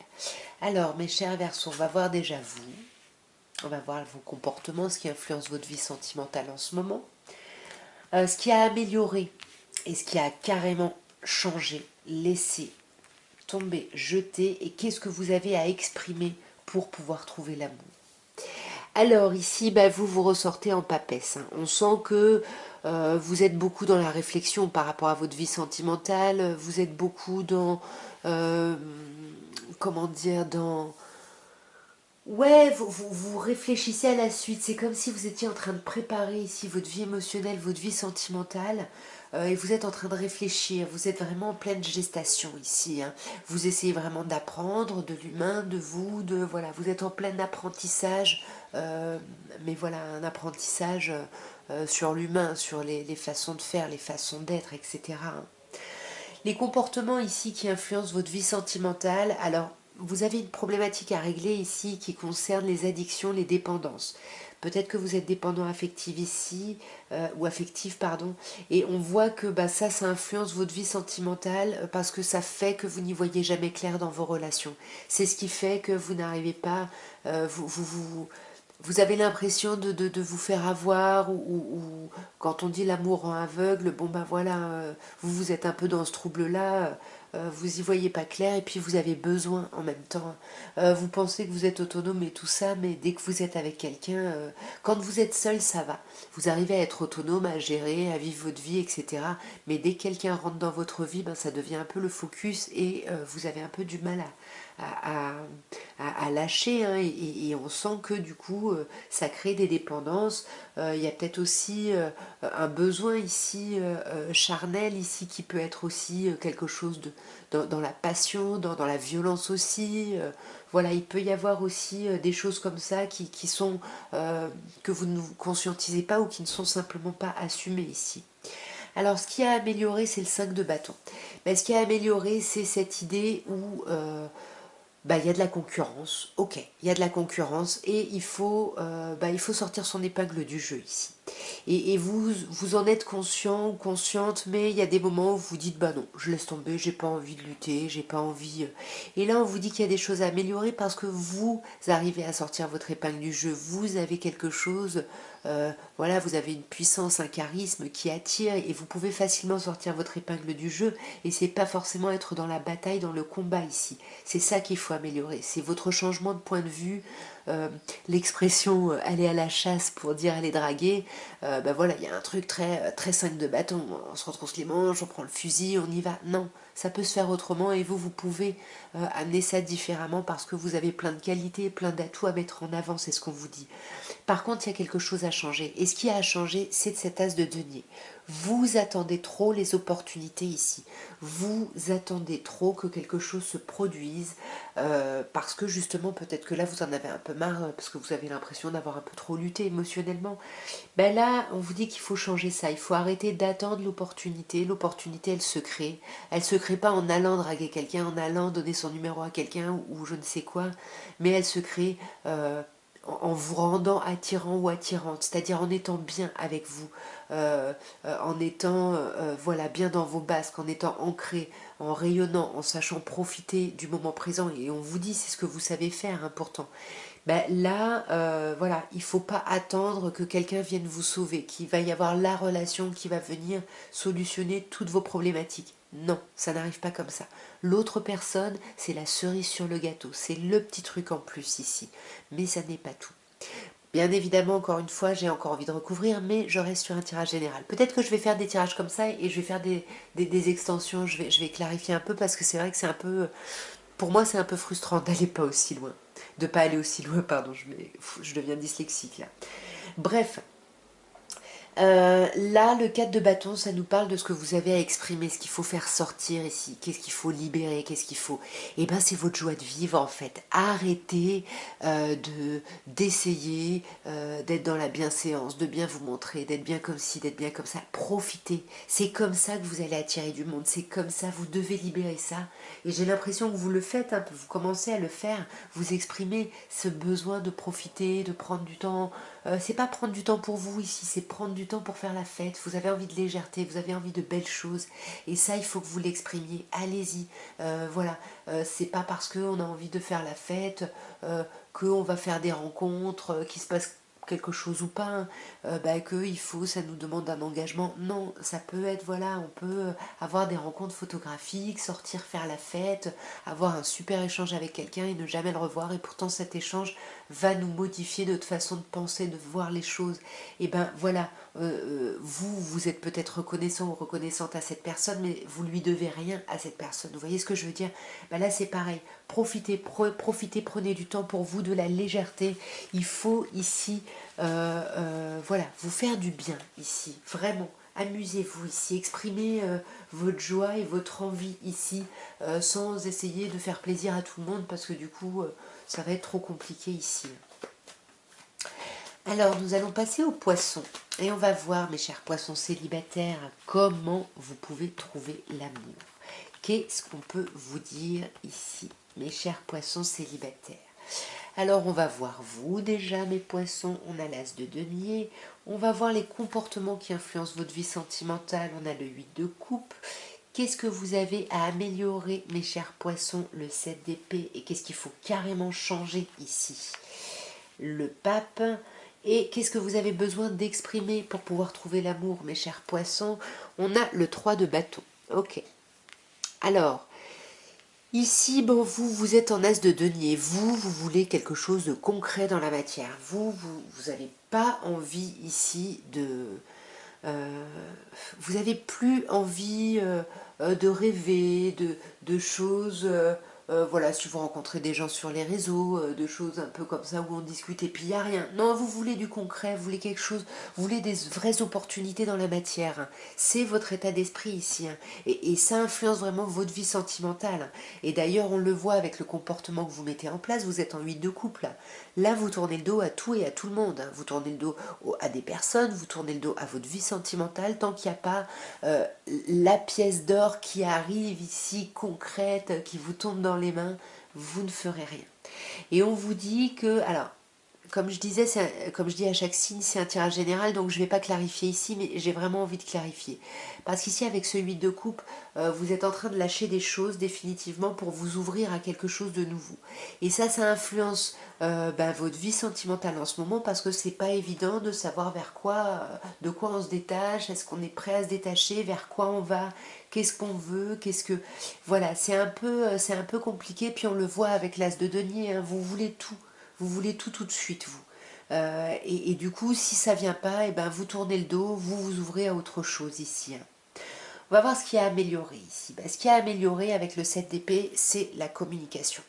Alors, mes chers Verseaux, on va voir déjà vous, on va voir vos comportements, ce qui influence votre vie sentimentale en ce moment, ce qui a amélioré et ce qui a carrément changé, laissé tomber, jeté, et qu'est-ce que vous avez à exprimer pour pouvoir trouver l'amour. Alors ici, vous ressortez en papesse, hein. On sent que vous êtes beaucoup dans la réflexion par rapport à votre vie sentimentale, vous êtes beaucoup dans, comment dire, Ouais, vous réfléchissez à la suite. C'est comme si vous étiez en train de préparer ici votre vie émotionnelle, votre vie sentimentale, et vous êtes en train de réfléchir. Vous êtes vraiment en pleine gestation ici, hein. Vous essayez vraiment d'apprendre de l'humain, de vous, de voilà. Vous êtes en plein apprentissage, mais voilà, un apprentissage sur l'humain, sur les façons de faire, les façons d'être, etc., hein. Les comportements ici qui influencent votre vie sentimentale, alors vous avez une problématique à régler ici qui concerne les addictions, les dépendances. Peut-être que vous êtes dépendant affectif ici, ou affectif, pardon, et on voit que bah, ça influence votre vie sentimentale parce que ça fait que vous n'y voyez jamais clair dans vos relations. C'est ce qui fait que vous n'arrivez pas, vous avez l'impression de vous faire avoir ou quand on dit l'amour rend aveugle, bon ben voilà, vous êtes un peu dans ce trouble-là, vous y voyez pas clair et puis vous avez besoin en même temps. Vous pensez que vous êtes autonome et tout ça, mais dès que vous êtes avec quelqu'un, quand vous êtes seul, ça va. Vous arrivez à être autonome, à gérer, à vivre votre vie, etc. Mais dès que quelqu'un rentre dans votre vie, ben ça devient un peu le focus et vous avez un peu du mal à, à, à lâcher, hein, et on sent que du coup ça crée des dépendances. Il y a peut-être aussi un besoin ici charnel ici qui peut être aussi quelque chose de dans la passion, dans la violence aussi. Voilà, il peut y avoir aussi des choses comme ça qui sont que vous ne vous conscientisez pas ou qui ne sont simplement pas assumées ici. Alors, ce qui a amélioré, c'est le 5 de bâton. Mais ce qui a amélioré, c'est cette idée où bah, il y a de la concurrence, ok, il y a de la concurrence et il faut sortir son épingle du jeu ici. Et vous en êtes conscient ou consciente, mais il y a des moments où vous dites, bah non, je laisse tomber, j'ai pas envie de lutter, j'ai pas envie. Et là, on vous dit qu'il y a des choses à améliorer parce que vous arrivez à sortir votre épingle du jeu, vous avez quelque chose, voilà, vous avez une puissance, un charisme qui attire et vous pouvez facilement sortir votre épingle du jeu et c'est pas forcément être dans la bataille, dans le combat ici. C'est ça qu'il faut améliorer, c'est votre changement de point de vue, l'expression aller à la chasse pour dire aller draguer, ben voilà, il y a un truc très 5 de bâton, on se retrousse les manches, on prend le fusil, on y va. Non, ça peut se faire autrement et vous pouvez amener ça différemment parce que vous avez plein de qualités, plein d'atouts à mettre en avant, c'est ce qu'on vous dit. Par contre, il y a quelque chose à changer. Et ce qui a à changer, c'est de cet as de denier. Vous attendez trop les opportunités ici. Vous attendez trop que quelque chose se produise parce que justement, peut-être que là, vous en avez un peu marre parce que vous avez l'impression d'avoir un peu trop lutté émotionnellement. Ben là, on vous dit qu'il faut changer ça. Il faut arrêter d'attendre l'opportunité. L'opportunité, elle se crée. Elle se crée pas en allant draguer quelqu'un, en allant donner son numéro à quelqu'un ou je ne sais quoi, mais elle se crée en vous rendant attirant ou attirante, c'est-à-dire en étant bien avec vous, en étant voilà, bien dans vos basques, en étant ancré, en rayonnant, en sachant profiter du moment présent. Et on vous dit, c'est ce que vous savez faire, hein, pourtant. Ben là, voilà, il ne faut pas attendre que quelqu'un vienne vous sauver, qu'il va y avoir la relation qui va venir solutionner toutes vos problématiques. Non, ça n'arrive pas comme ça. L'autre personne, c'est la cerise sur le gâteau, c'est le petit truc en plus ici. Mais ça n'est pas tout. Bien évidemment, encore une fois, j'ai encore envie de recouvrir, mais je reste sur un tirage général. Peut-être que je vais faire des tirages comme ça et je vais faire des extensions, je vais clarifier un peu parce que c'est vrai que c'est un peu, pour moi, c'est un peu frustrant d'aller pas aussi loin. De pas aller aussi loin, pardon, je deviens dyslexique là. Bref, là, le 4 de bâton, ça nous parle de ce que vous avez à exprimer, ce qu'il faut faire sortir ici, qu'est-ce qu'il faut libérer, qu'est-ce qu'il faut. Eh ben, c'est votre joie de vivre en fait. Arrêtez d'essayer d'être dans la bienséance, de bien vous montrer, d'être bien comme ci, d'être bien comme ça. Profitez. C'est comme ça que vous allez attirer du monde. C'est comme ça. Vous devez libérer ça. Et j'ai l'impression que vous le faites un peu. Vous commencez à le faire. Vous exprimez ce besoin de profiter, de prendre du temps. C'est pas prendre du temps pour vous ici, c'est prendre du temps pour faire la fête. Vous avez envie de légèreté, vous avez envie de belles choses. Et ça, il faut que vous l'exprimiez. Allez-y. Voilà. C'est pas parce qu'on a envie de faire la fête qu'on va faire des rencontres, qu'il se passe quelque chose ou pas, hein, bah, que il faut, ça nous demande un engagement. Non, ça peut être, voilà, on peut avoir des rencontres photographiques, sortir faire la fête, avoir un super échange avec quelqu'un et ne jamais le revoir. Et pourtant, cet échange va nous modifier notre façon de penser, de voir les choses. Et ben voilà, vous êtes peut-être reconnaissant ou reconnaissante à cette personne, mais vous lui devez rien à cette personne. Vous voyez ce que je veux dire? Ben là, c'est pareil. Profitez, profitez, prenez du temps pour vous, de la légèreté. Il faut ici, voilà, vous faire du bien ici, vraiment. Amusez-vous ici, exprimez votre joie et votre envie ici, sans essayer de faire plaisir à tout le monde, parce que du coup, ça va être trop compliqué ici. Alors, nous allons passer aux poissons. Et on va voir, mes chers poissons célibataires, comment vous pouvez trouver l'amour. Qu'est-ce qu'on peut vous dire ici, mes chers poissons célibataires? Alors, on va voir vous déjà, mes poissons. On a l'as de denier. On va voir les comportements qui influencent votre vie sentimentale. On a le 8 de coupe. Qu'est-ce que vous avez à améliorer, mes chers poissons? Le 7 d'épée. Et qu'est-ce qu'il faut carrément changer ici? Le pape. Et qu'est-ce que vous avez besoin d'exprimer pour pouvoir trouver l'amour, mes chers poissons? On a le 3 de bâton. Ok. Alors, ici, bon, vous êtes en as de denier. Vous voulez quelque chose de concret dans la matière. Vous n'avez pas envie ici de... vous n'avez plus envie de rêver, de choses... voilà, si vous rencontrez des gens sur les réseaux, de choses un peu comme ça où on discute et puis il n'y a rien. Non, vous voulez du concret, vous voulez quelque chose, vous voulez des vraies opportunités dans la matière. Hein. C'est votre état d'esprit ici. Hein. Et ça influence vraiment votre vie sentimentale. Hein. Et d'ailleurs, on le voit avec le comportement que vous mettez en place, vous êtes en 8 de couple. Là. Là, vous tournez le dos à tout et à tout le monde. Hein. Vous tournez le dos à des personnes, vous tournez le dos à votre vie sentimentale tant qu'il n'y a pas la pièce d'or qui arrive ici, concrète, qui vous tombe dans les mains, vous ne ferez rien. Et on vous dit que, alors, comme je disais, comme je dis à chaque signe, c'est un tirage général, donc je ne vais pas clarifier ici, mais j'ai vraiment envie de clarifier. Parce qu'ici, avec ce 8 de coupe, vous êtes en train de lâcher des choses définitivement pour vous ouvrir à quelque chose de nouveau. Et ça influence votre vie sentimentale en ce moment, parce que c'est pas évident de savoir vers quoi, de quoi on se détache, est-ce qu'on est prêt à se détacher, vers quoi on va, qu'est-ce qu'on veut, qu'est-ce que... Voilà, c'est un peu compliqué, puis on le voit avec l'as de denier, hein, vous voulez tout. Vous voulez tout de suite, vous. Et du coup, si ça vient pas, et ben vous tournez le dos, vous vous ouvrez à autre chose ici. Hein. On va voir ce qui a amélioré ici. Ben, ce qui a amélioré avec le 7 d'épée, c'est la communication.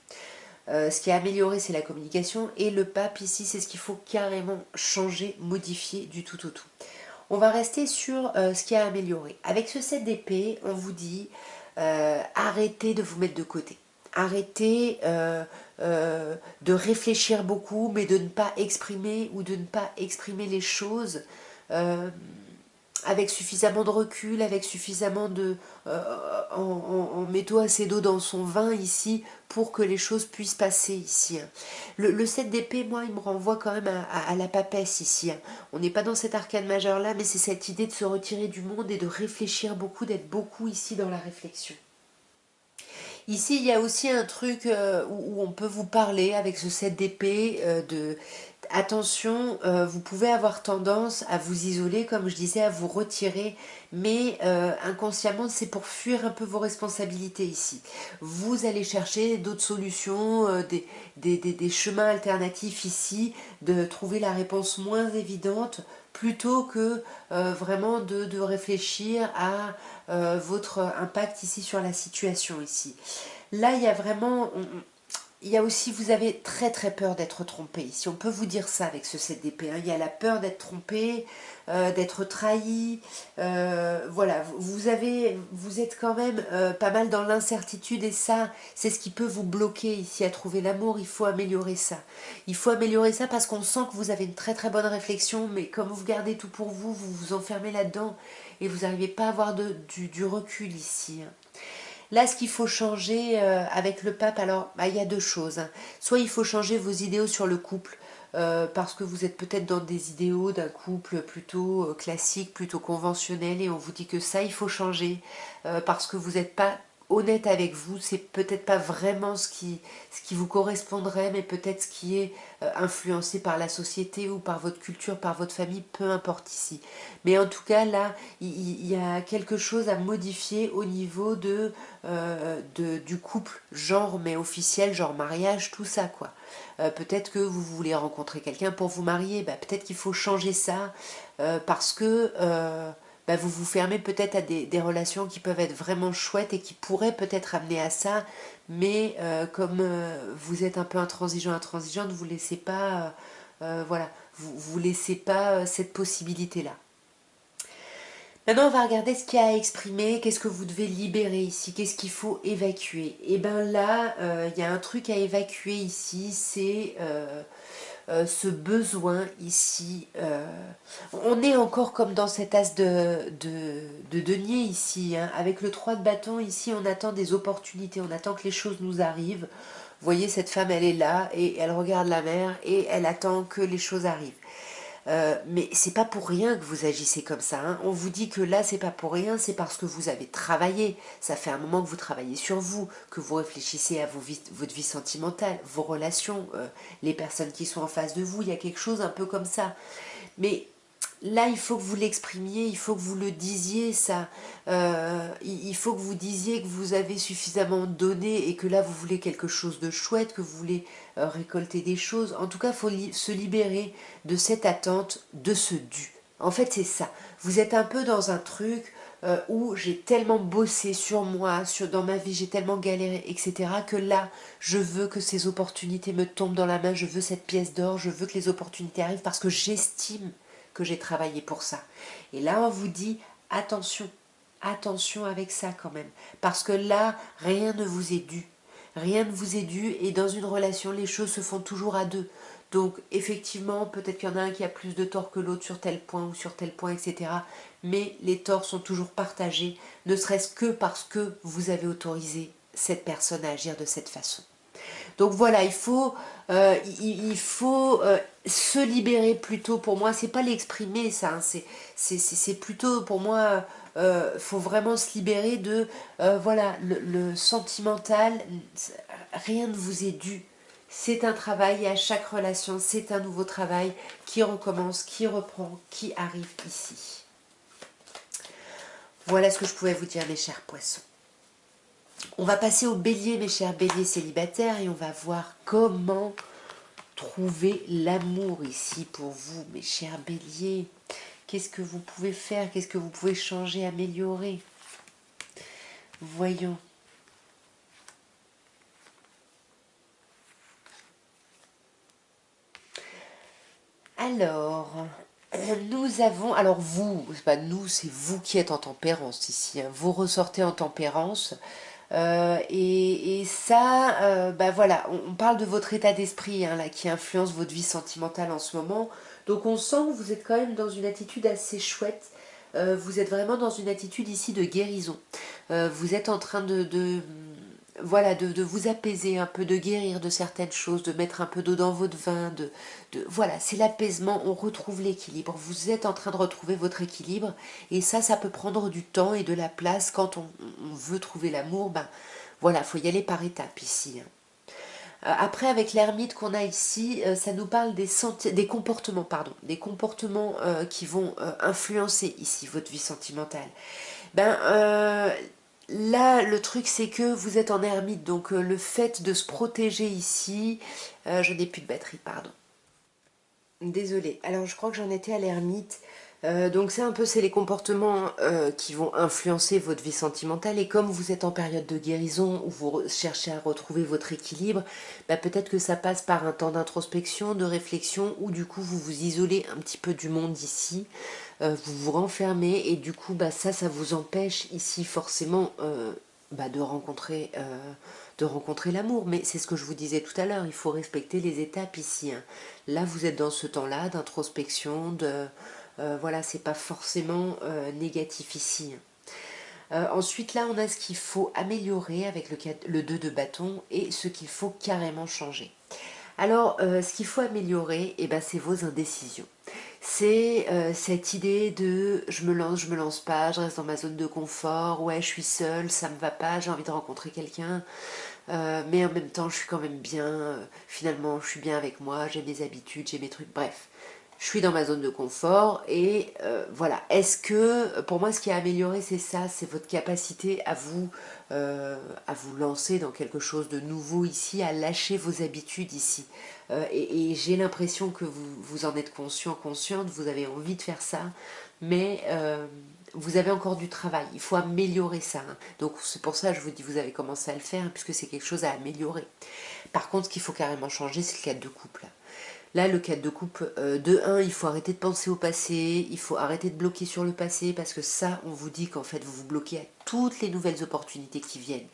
Ce qui a amélioré, c'est la communication. Et le pape ici, c'est ce qu'il faut carrément changer, modifier du tout au tout. On va rester sur ce qui a amélioré. Avec ce 7 d'épée, on vous dit arrêtez de vous mettre de côté. Arrêtez de réfléchir beaucoup, mais de ne pas exprimer ou de ne pas exprimer les choses avec suffisamment de recul, avec suffisamment de... en mettant assez d'eau dans son vin ici pour que les choses puissent passer ici. Hein. Le 7 d'épée, moi, il me renvoie quand même à la papesse ici. Hein. On n'est pas dans cet arcane majeur là, mais c'est cette idée de se retirer du monde et de réfléchir beaucoup, d'être beaucoup ici dans la réflexion. Ici, il y a aussi un truc où on peut vous parler avec ce 7 d'épée de... Attention, vous pouvez avoir tendance à vous isoler, comme je disais, à vous retirer, mais inconsciemment, c'est pour fuir un peu vos responsabilités ici. Vous allez chercher d'autres solutions, des chemins alternatifs ici, de trouver la réponse moins évidente, plutôt que vraiment de réfléchir à votre impact ici sur la situation ici. Là, il y a vraiment... il y a aussi, vous avez très très peur d'être trompé. Si on peut vous dire ça avec ce 7 d'épée, hein, il y a la peur d'être trompé, d'être trahi. Voilà, vous êtes quand même pas mal dans l'incertitude et ça, c'est ce qui peut vous bloquer ici à trouver l'amour. Il faut améliorer ça. Il faut améliorer ça parce qu'on sent que vous avez une très très bonne réflexion, mais comme vous gardez tout pour vous, vous vous enfermez là-dedans et vous n'arrivez pas à avoir du recul ici. Hein. Là, ce qu'il faut changer avec le pape, alors, il y a deux choses. Hein. Soit il faut changer vos idéaux sur le couple, parce que vous êtes peut-être dans des idéaux d'un couple plutôt classique, plutôt conventionnel, et on vous dit que ça, il faut changer, parce que vous n'êtes pas honnête avec vous, c'est peut-être pas vraiment ce qui vous correspondrait, mais peut-être ce qui est influencé par la société ou par votre culture, par votre famille, peu importe ici. Mais en tout cas, là, il y a quelque chose à modifier au niveau du couple, genre mais officiel, genre mariage, tout ça, quoi. Peut-être que vous voulez rencontrer quelqu'un pour vous marier, bah, peut-être qu'il faut changer ça, parce que bah, vous vous fermez peut-être à des relations qui peuvent être vraiment chouettes et qui pourraient peut-être amener à ça, mais comme vous êtes un peu intransigeante, vous laissez pas, voilà, vous laissez pas cette possibilité-là. Maintenant, on va regarder ce qu'il y a à exprimer, qu'est-ce que vous devez libérer ici, qu'est-ce qu'il faut évacuer. Et bien là, il y a un truc à évacuer ici, c'est ce besoin ici. On est encore comme dans cet as de denier ici, hein. Avec le 3 de bâton ici, on attend des opportunités, on attend que les choses nous arrivent. Vous voyez, cette femme, elle est là et elle regarde la mer et elle attend que les choses arrivent. Mais c'est pas pour rien que vous agissez comme ça, hein. On vous dit que là c'est pas pour rien, c'est parce que vous avez travaillé. Ça fait un moment que vous travaillez sur vous, que vous réfléchissez à votre vie sentimentale, vos relations, les personnes qui sont en face de vous. Il y a quelque chose un peu comme ça. Mais là, il faut que vous l'exprimiez, il faut que vous le disiez, ça. Il faut que vous disiez que vous avez suffisamment donné et que là, vous voulez quelque chose de chouette, que vous voulez récolter des choses. En tout cas, il faut se libérer de cette attente, de ce dû. En fait, c'est ça. Vous êtes un peu dans un truc où j'ai tellement bossé sur moi, dans ma vie, j'ai tellement galéré, etc., que là, je veux que ces opportunités me tombent dans la main, je veux cette pièce d'or, je veux que les opportunités arrivent parce que j'estime que j'ai travaillé pour ça. Et là, on vous dit, attention, attention avec ça quand même. Parce que là, rien ne vous est dû. Rien ne vous est dû et dans une relation, les choses se font toujours à deux. Donc effectivement, peut-être qu'il y en a un qui a plus de tort que l'autre sur tel point ou sur tel point, etc. Mais les torts sont toujours partagés, ne serait-ce que parce que vous avez autorisé cette personne à agir de cette façon. Donc voilà, il faut se libérer plutôt. Pour moi, c'est pas l'exprimer ça, hein, c'est plutôt pour moi. Faut vraiment se libérer de voilà le sentimental. Rien ne vous est dû. C'est un travail et à chaque relation, c'est un nouveau travail qui recommence, qui reprend, qui arrive ici. Voilà ce que je pouvais vous dire, mes chers poissons. On va passer au bélier, mes chers béliers célibataires, et on va voir comment trouver l'amour ici pour vous, mes chers béliers. Qu'est-ce que vous pouvez faire? Qu'est-ce que vous pouvez changer, améliorer? Voyons. Alors, nous avons... Alors vous, c'est pas nous, c'est vous qui êtes en tempérance ici, hein. Vous ressortez en tempérance. Et ça, bah voilà, on parle de votre état d'esprit, hein, là, qui influence votre vie sentimentale en ce moment. Donc on sent que vous êtes quand même dans une attitude assez chouette. Vous êtes vraiment dans une attitude ici de guérison. Vous êtes en train voilà, de vous apaiser un peu, de guérir de certaines choses, de mettre un peu d'eau dans votre vin, voilà, c'est l'apaisement, on retrouve l'équilibre. Vous êtes en train de retrouver votre équilibre et ça peut prendre du temps et de la place quand on veut trouver l'amour. Ben voilà, il faut y aller par étapes ici, hein. Après, avec l'ermite qu'on a ici, ça nous parle des comportements, pardon, des comportements qui vont influencer ici votre vie sentimentale. Ben, là, le truc, c'est que vous êtes en ermite, donc le fait de se protéger ici... je n'ai plus de batterie, pardon. Désolée. Alors, je crois que j'en étais à l'ermite. Donc c'est les comportements qui vont influencer votre vie sentimentale et comme vous êtes en période de guérison où vous cherchez à retrouver votre équilibre, bah, peut-être que ça passe par un temps d'introspection, de réflexion ou du coup vous vous isolez un petit peu du monde ici, vous vous renfermez et du coup bah, ça vous empêche ici forcément bah, de rencontrer l'amour. Mais c'est ce que je vous disais tout à l'heure, il faut respecter les étapes ici, hein. Là vous êtes dans ce temps-là d'introspection, voilà, c'est pas forcément négatif ici. Ensuite, là, on a ce qu'il faut améliorer avec le 2 de bâton et ce qu'il faut carrément changer. Alors, ce qu'il faut améliorer, eh ben, c'est vos indécisions. C'est cette idée de je me lance pas, je reste dans ma zone de confort, ouais, je suis seule, ça me va pas, j'ai envie de rencontrer quelqu'un, mais en même temps, je suis quand même bien, finalement, je suis bien avec moi, j'ai mes habitudes, j'ai mes trucs, bref. Je suis dans ma zone de confort et voilà. Est-ce que, pour moi, ce qui a amélioré, c'est ça, c'est votre capacité à vous lancer dans quelque chose de nouveau ici, à lâcher vos habitudes ici. Et j'ai l'impression que vous en êtes conscient, consciente, vous avez envie de faire ça, mais vous avez encore du travail. Il faut améliorer ça, hein. Donc c'est pour ça que je vous dis, vous avez commencé à le faire, hein, puisque c'est quelque chose à améliorer. Par contre, ce qu'il faut carrément changer, c'est le cadre de couple. Là, le cadre de couple, de un, il faut arrêter de penser au passé, il faut arrêter de bloquer sur le passé, parce que ça, on vous dit qu'en fait, vous vous bloquez à toutes les nouvelles opportunités qui viennent.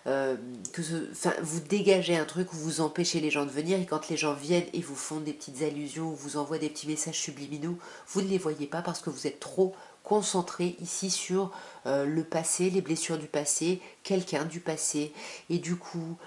Enfin, vous dégagez un truc où vous empêchez les gens de venir, et quand les gens viennent et vous font des petites allusions, ou vous envoient des petits messages subliminaux, vous ne les voyez pas parce que vous êtes trop concentré ici sur le passé, les blessures du passé, quelqu'un du passé, et du coup,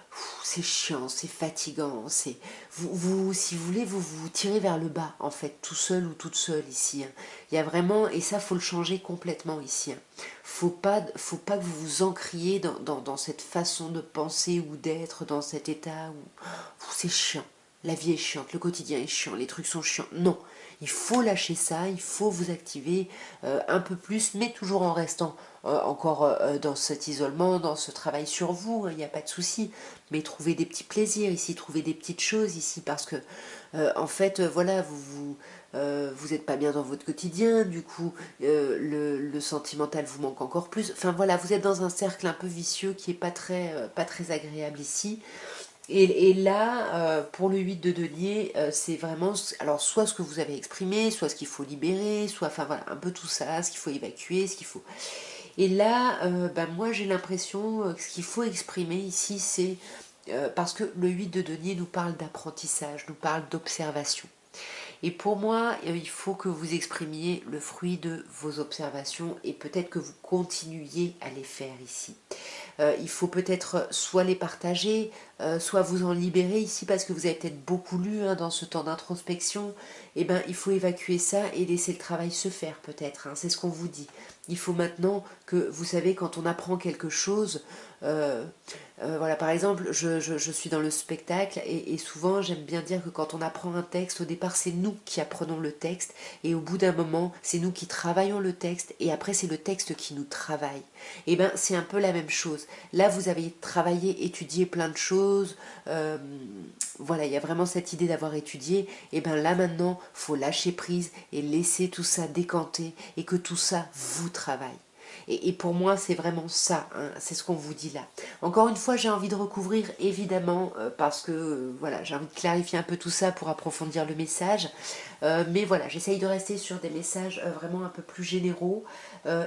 c'est chiant, c'est fatigant, c'est si vous voulez, vous vous tirez vers le bas, en fait, tout seul ou toute seule ici, hein. Il y a vraiment, et ça, faut le changer complètement ici, hein. Faut pas que vous vous encriez dans cette façon de penser ou d'être, dans cet état où c'est chiant. La vie est chiante, le quotidien est chiant, les trucs sont chiants. Non, il faut lâcher ça, il faut vous activer un peu plus, mais toujours en restant encore dans cet isolement, dans ce travail sur vous, hein, il n'y a pas de souci. Mais trouver des petits plaisirs ici, trouver des petites choses ici, parce que en fait, voilà, vous êtes pas bien dans votre quotidien, du coup, le sentimental vous manque encore plus. Enfin voilà, vous êtes dans un cercle un peu vicieux qui est pas très agréable ici. Et là, pour le 8 de denier, c'est vraiment, alors soit ce que vous avez exprimé, soit ce qu'il faut libérer, soit, enfin voilà, un peu tout ça, ce qu'il faut évacuer, ce qu'il faut. Et là, ben moi j'ai l'impression que ce qu'il faut exprimer ici, c'est parce que le 8 de denier nous parle d'apprentissage, nous parle d'observation. Et pour moi, il faut que vous exprimiez le fruit de vos observations et peut-être que vous continuiez à les faire ici. Il faut peut-être soit les partager, soit vous en libérer ici parce que vous avez peut-être beaucoup lu, hein, dans ce temps d'introspection. Et ben, il faut évacuer ça et laisser le travail se faire peut-être, hein. C'est ce qu'on vous dit. Il faut maintenant que, vous savez, quand on apprend quelque chose, euh, voilà, par exemple, je suis dans le spectacle et souvent j'aime bien dire que quand on apprend un texte, au départ c'est nous qui apprenons le texte et au bout d'un moment c'est nous qui travaillons le texte et après c'est le texte qui nous travaille. Et ben c'est un peu la même chose. Là vous avez travaillé, étudié plein de choses, euh, voilà, il y a vraiment cette idée d'avoir étudié. Et ben là maintenant, faut lâcher prise et laisser tout ça décanter et que tout ça vous travaille. Et pour moi, c'est vraiment ça, hein, c'est ce qu'on vous dit là. Encore une fois, j'ai envie de recouvrir, évidemment, parce que voilà, j'ai envie de clarifier un peu tout ça pour approfondir le message. Mais voilà, j'essaye de rester sur des messages vraiment un peu plus généraux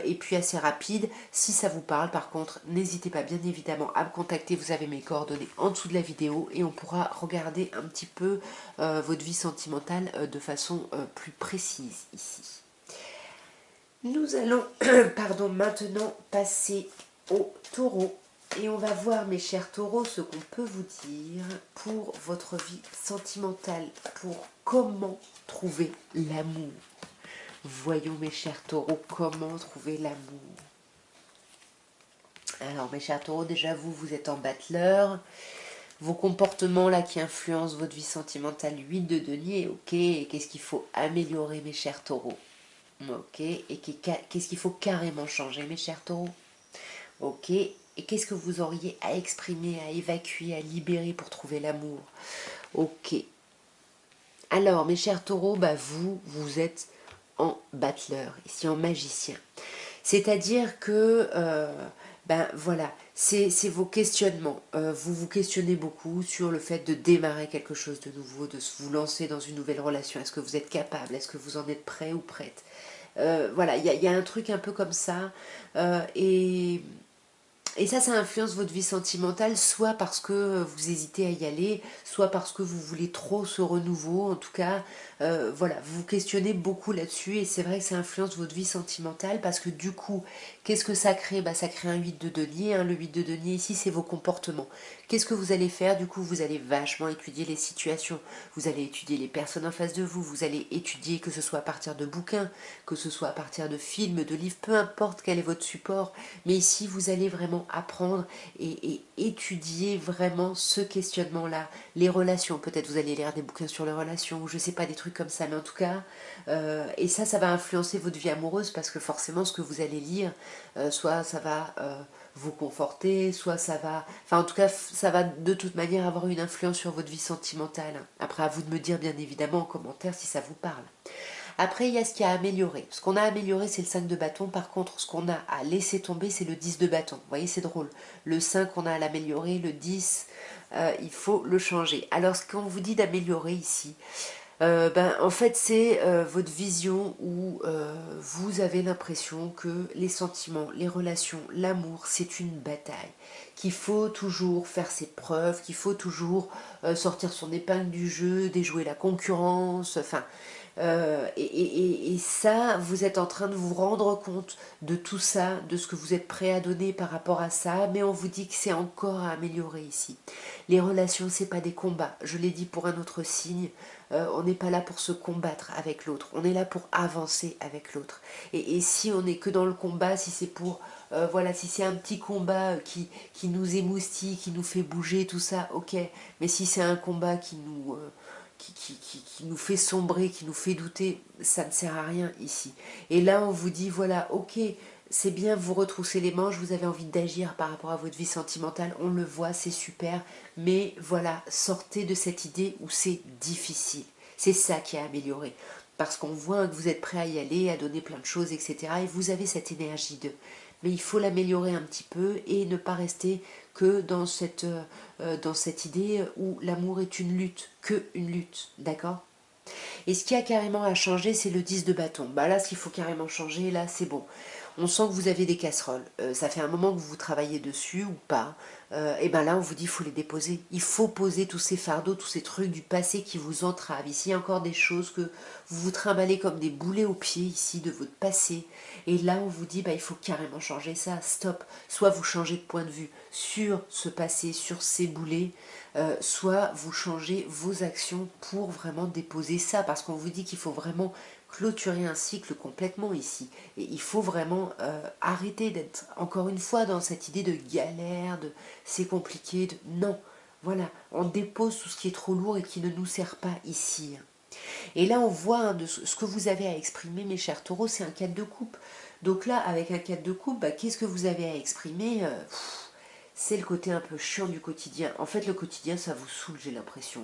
et puis assez rapides. Si ça vous parle, par contre, n'hésitez pas bien évidemment à me contacter. Vous avez mes coordonnées en dessous de la vidéo et on pourra regarder un petit peu votre vie sentimentale de façon plus précise ici. Nous allons pardon, maintenant passer au taureau. Et on va voir, mes chers taureaux, ce qu'on peut vous dire pour votre vie sentimentale, pour comment trouver l'amour. Voyons, mes chers taureaux, comment trouver l'amour. Alors, mes chers taureaux, déjà, vous êtes en battleur. Vos comportements là qui influencent votre vie sentimentale, 8 de denier, ok. Et qu'est-ce qu'il faut améliorer, mes chers taureaux? Ok. Et qu'est-ce qu'il faut carrément changer, mes chers taureaux? Ok. Et qu'est-ce que vous auriez à exprimer, à évacuer, à libérer pour trouver l'amour? Ok. Alors, mes chers taureaux, bah vous êtes en battleur, ici en magicien. C'est-à-dire que, ben voilà, c'est vos questionnements. Vous vous questionnez beaucoup sur le fait de démarrer quelque chose de nouveau, de vous lancer dans une nouvelle relation. Est-ce que vous êtes capable? Est-ce que vous en êtes prêt ou prête? Voilà, il y a un truc un peu comme ça. Et Et ça influence votre vie sentimentale, soit parce que vous hésitez à y aller, soit parce que vous voulez trop ce renouveau. En tout cas, voilà, vous vous questionnez beaucoup là-dessus et c'est vrai que ça influence votre vie sentimentale parce que du coup, qu'est-ce que ça crée? Bah, ça crée un 8 de denier. Hein. Le 8 de denier ici, c'est vos comportements. Qu'est-ce que vous allez faire? Du coup, vous allez vachement étudier les situations, vous allez étudier les personnes en face de vous, vous allez étudier que ce soit à partir de bouquins, que ce soit à partir de films, de livres, peu importe quel est votre support. Mais ici, vous allez vraiment apprendre et étudier vraiment ce questionnement-là, les relations. Peut-être vous allez lire des bouquins sur les relations, ou je sais pas, des trucs comme ça. Mais en tout cas, et ça va influencer votre vie amoureuse parce que forcément, ce que vous allez lire, soit ça va vous conforter, soit ça va... Enfin, en tout cas, ça va de toute manière avoir une influence sur votre vie sentimentale. Après, à vous de me dire, bien évidemment, en commentaire si ça vous parle. Après, il y a ce qui a amélioré. Ce qu'on a amélioré, c'est le 5 de bâton. Par contre, ce qu'on a à laisser tomber, c'est le 10 de bâton. Vous voyez, c'est drôle. Le 5, on a à l'améliorer. Le 10, il faut le changer. Alors, ce qu'on vous dit d'améliorer ici, en fait, c'est votre vision où vous avez l'impression que les sentiments, les relations, l'amour, c'est une bataille. Qu'il faut toujours faire ses preuves, qu'il faut toujours sortir son épingle du jeu, déjouer la concurrence, enfin... et ça, vous êtes en train de vous rendre compte de tout ça, de ce que vous êtes prêt à donner par rapport à ça, mais on vous dit que c'est encore à améliorer ici. Les relations, c'est pas des combats. Je l'ai dit pour un autre signe, on n'est pas là pour se combattre avec l'autre, on est là pour avancer avec l'autre. Et si on n'est que dans le combat, si c'est pour voilà, si c'est un petit combat qui nous émoustille, qui nous fait bouger, tout ça, ok. Mais si c'est un combat qui nous fait sombrer, qui nous fait douter, ça ne sert à rien ici. Et là, on vous dit, voilà, ok, c'est bien, vous retroussez les manches, vous avez envie d'agir par rapport à votre vie sentimentale, on le voit, c'est super, mais voilà, sortez de cette idée où c'est difficile. C'est ça qui a amélioré. Parce qu'on voit que vous êtes prêt à y aller, à donner plein de choses, etc. Et vous avez cette énergie de... Mais il faut l'améliorer un petit peu et ne pas rester que dans cette idée où l'amour est une lutte, que une lutte, d'accord? Et ce qui a carrément à changer, c'est le 10 de bâton. Bah là, ce qu'il faut carrément changer, là, c'est bon. On sent que vous avez des casseroles. Ça fait un moment que vous travaillez dessus ou pas. Et ben là, on vous dit, il faut les déposer. Il faut poser tous ces fardeaux, tous ces trucs du passé qui vous entravent. Ici, il y a encore des choses que vous vous trimballez comme des boulets aux pieds, ici, de votre passé. Et là, on vous dit, bah, il faut carrément changer ça. Stop. Soit vous changez de point de vue sur ce passé, sur ces boulets, soit vous changez vos actions pour vraiment déposer ça, parce qu'on vous dit qu'il faut vraiment clôturer un cycle complètement ici. Et il faut vraiment arrêter d'être, encore une fois, dans cette idée de galère, de c'est compliqué, de non. Voilà, on dépose tout ce qui est trop lourd et qui ne nous sert pas ici. Et là, on voit de ce que vous avez à exprimer, mes chers taureaux, c'est un 4 de coupe. Donc là, avec un 4 de coupe, bah, qu'est-ce que vous avez à exprimer c'est le côté un peu chiant du quotidien. En fait, le quotidien, ça vous saoule, j'ai l'impression.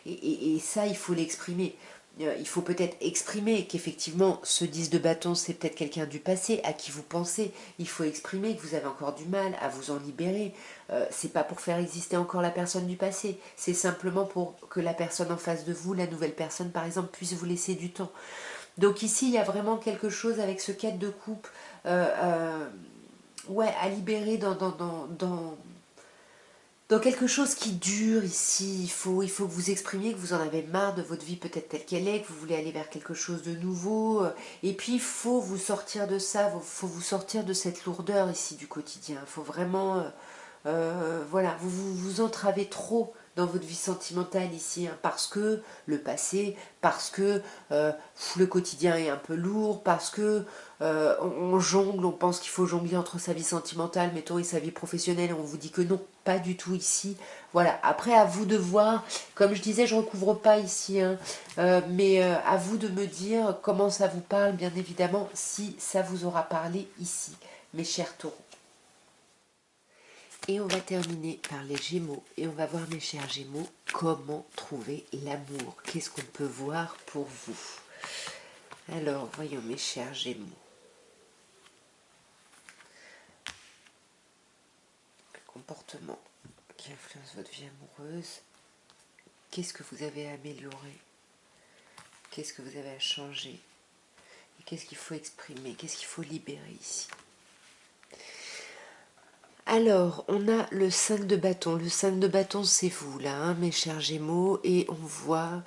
Et ça, il faut l'exprimer. Il faut peut-être exprimer qu'effectivement, ce 10 de bâton, c'est peut-être quelqu'un du passé à qui vous pensez. Il faut exprimer que vous avez encore du mal à vous en libérer. C'est pas pour faire exister encore la personne du passé. C'est simplement pour que la personne en face de vous, la nouvelle personne par exemple, puisse vous laisser du temps. Donc ici, il y a vraiment quelque chose avec ce 4 de coupe. Euh, euh, ouais, à libérer dans quelque chose qui dure ici. Il faut que vous exprimiez que vous en avez marre de votre vie peut-être telle qu'elle est, que vous voulez aller vers quelque chose de nouveau. Et puis, il faut vous sortir de ça, il faut vous sortir de cette lourdeur ici du quotidien. Il faut vraiment voilà, vous entravez trop dans votre vie sentimentale ici, hein, parce que le passé, parce que le quotidien est un peu lourd, parce que on jongle, on pense qu'il faut jongler entre sa vie sentimentale, mettons, et sa vie professionnelle, et on vous dit que non, pas du tout ici. Voilà, après à vous de voir, comme je disais, je recouvre pas ici, hein, mais à vous de me dire comment ça vous parle, bien évidemment, si ça vous aura parlé ici, mes chers taureaux. Et on va terminer par les Gémeaux. Et on va voir, mes chers Gémeaux, comment trouver l'amour. Qu'est-ce qu'on peut voir pour vous? Alors, voyons, mes chers Gémeaux. Le comportement qui influence votre vie amoureuse. Qu'est-ce que vous avez à améliorer? Qu'est-ce que vous avez à changer? Et qu'est-ce qu'il faut exprimer? Qu'est-ce qu'il faut libérer ici? Alors, on a le 5 de bâton. Le 5 de bâton, c'est vous, là, hein, mes chers Gémeaux. Et on voit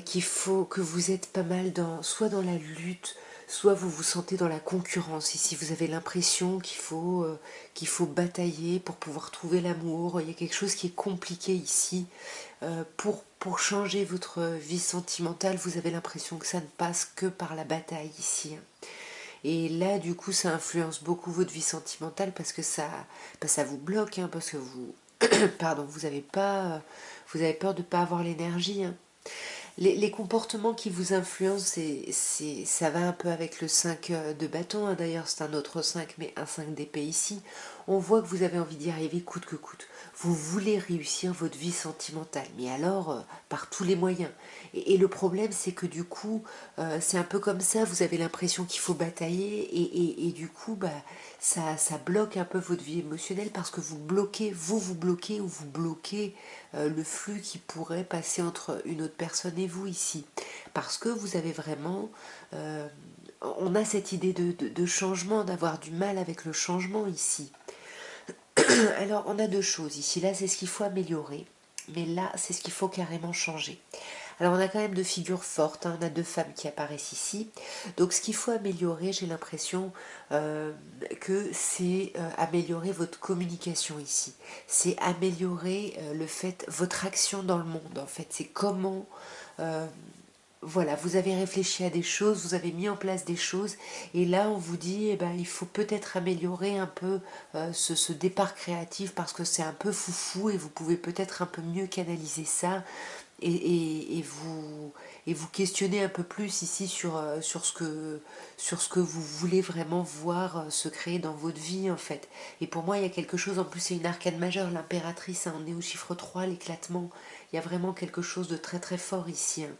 qu'il faut que vous êtes pas mal soit dans la lutte, soit vous vous sentez dans la concurrence. Ici, vous avez l'impression qu'il faut batailler pour pouvoir trouver l'amour. Il y a quelque chose qui est compliqué ici. Pour changer votre vie sentimentale, vous avez l'impression que ça ne passe que par la bataille ici, hein. Et là, du coup, ça influence beaucoup votre vie sentimentale parce que ça vous bloque, hein, parce que vous, pardon, vous avez peur de ne pas avoir l'énergie, hein. Les comportements qui vous influencent, ça va un peu avec le 5 de bâton, hein. D'ailleurs, c'est un autre 5, mais un 5 d'épée ici. On voit que vous avez envie d'y arriver coûte que coûte. Vous voulez réussir votre vie sentimentale, mais alors par tous les moyens. Et le problème, c'est que du coup, c'est un peu comme ça, vous avez l'impression qu'il faut batailler, et du coup, ça bloque un peu votre vie émotionnelle parce que vous bloquez ou vous bloquez le flux qui pourrait passer entre une autre personne et vous ici. Parce que vous avez vraiment... on a cette idée de changement, d'avoir du mal avec le changement ici. Alors, on a deux choses ici. Là, c'est ce qu'il faut améliorer. Mais là, c'est ce qu'il faut carrément changer. Alors, on a quand même deux figures fortes, hein. On a deux femmes qui apparaissent ici. Donc, ce qu'il faut améliorer, j'ai l'impression que c'est améliorer votre communication ici. C'est améliorer votre action dans le monde, en fait. C'est comment... euh, voilà, vous avez réfléchi à des choses, vous avez mis en place des choses, et là on vous dit, eh ben, il faut peut-être améliorer un peu ce départ créatif parce que c'est un peu foufou et vous pouvez peut-être un peu mieux canaliser ça et vous questionner un peu plus ici sur ce que vous voulez vraiment voir se créer dans votre vie en fait. Et pour moi, il y a quelque chose, en plus c'est une arcane majeure, l'impératrice, hein, on est au chiffre 3, l'éclatement. Il y a vraiment quelque chose de très très fort ici, hein.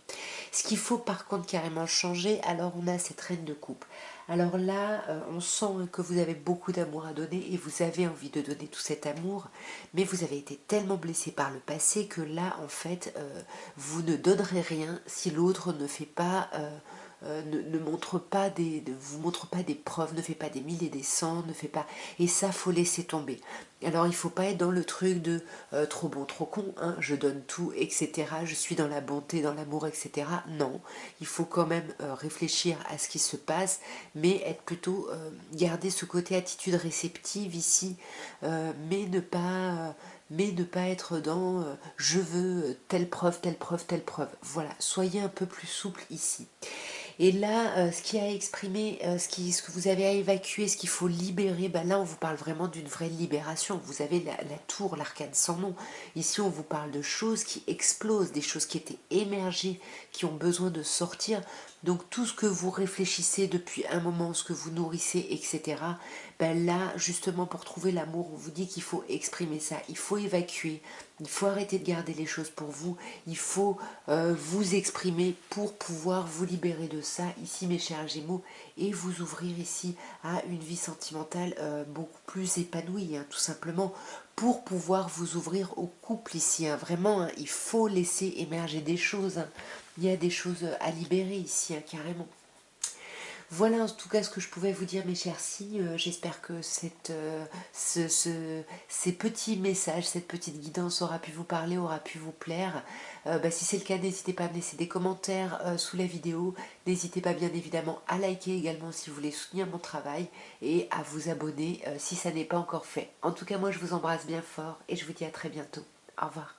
Ce qu'il faut par contre carrément changer, alors on a cette reine de coupe. Alors là, on sent que vous avez beaucoup d'amour à donner et vous avez envie de donner tout cet amour, mais vous avez été tellement blessé par le passé que là, en fait, vous ne donnerez rien si l'autre ne fait pas... ne montre pas ne vous montre pas des preuves, ne fait pas des mille et des cents, ne fait pas... Et ça, faut laisser tomber. Alors, il faut pas être dans le truc de trop bon, trop con, hein, je donne tout, etc. Je suis dans la bonté, dans l'amour, etc. Non, il faut quand même réfléchir à ce qui se passe, mais être plutôt... garder ce côté attitude réceptive ici, mais ne pas être dans je veux telle preuve, telle preuve, telle preuve. Voilà, soyez un peu plus souple ici. Et là, ce qui a exprimé, ce que vous avez à évacuer, ce qu'il faut libérer, ben là on vous parle vraiment d'une vraie libération. Vous avez la tour, l'arcane sans nom. Ici on vous parle de choses qui explosent, des choses qui étaient émergées, qui ont besoin de sortir. Donc tout ce que vous réfléchissez depuis un moment, ce que vous nourrissez, etc. Ben là, justement pour trouver l'amour, on vous dit qu'il faut exprimer ça, il faut évacuer, il faut arrêter de garder les choses pour vous, il faut vous exprimer pour pouvoir vous libérer de ça, ici mes chers Gémeaux, et vous ouvrir ici à une vie sentimentale beaucoup plus épanouie, hein, tout simplement, pour pouvoir vous ouvrir au couple ici, hein. Vraiment, hein, il faut laisser émerger des choses, hein. Il y a des choses à libérer ici, hein, carrément. Voilà en tout cas ce que je pouvais vous dire mes chers signes. J'espère que ces petits messages, cette petite guidance aura pu vous parler, aura pu vous plaire. Si c'est le cas, n'hésitez pas à me laisser des commentaires sous la vidéo. N'hésitez pas bien évidemment à liker également si vous voulez soutenir mon travail et à vous abonner si ça n'est pas encore fait. En tout cas moi je vous embrasse bien fort et je vous dis à très bientôt. Au revoir.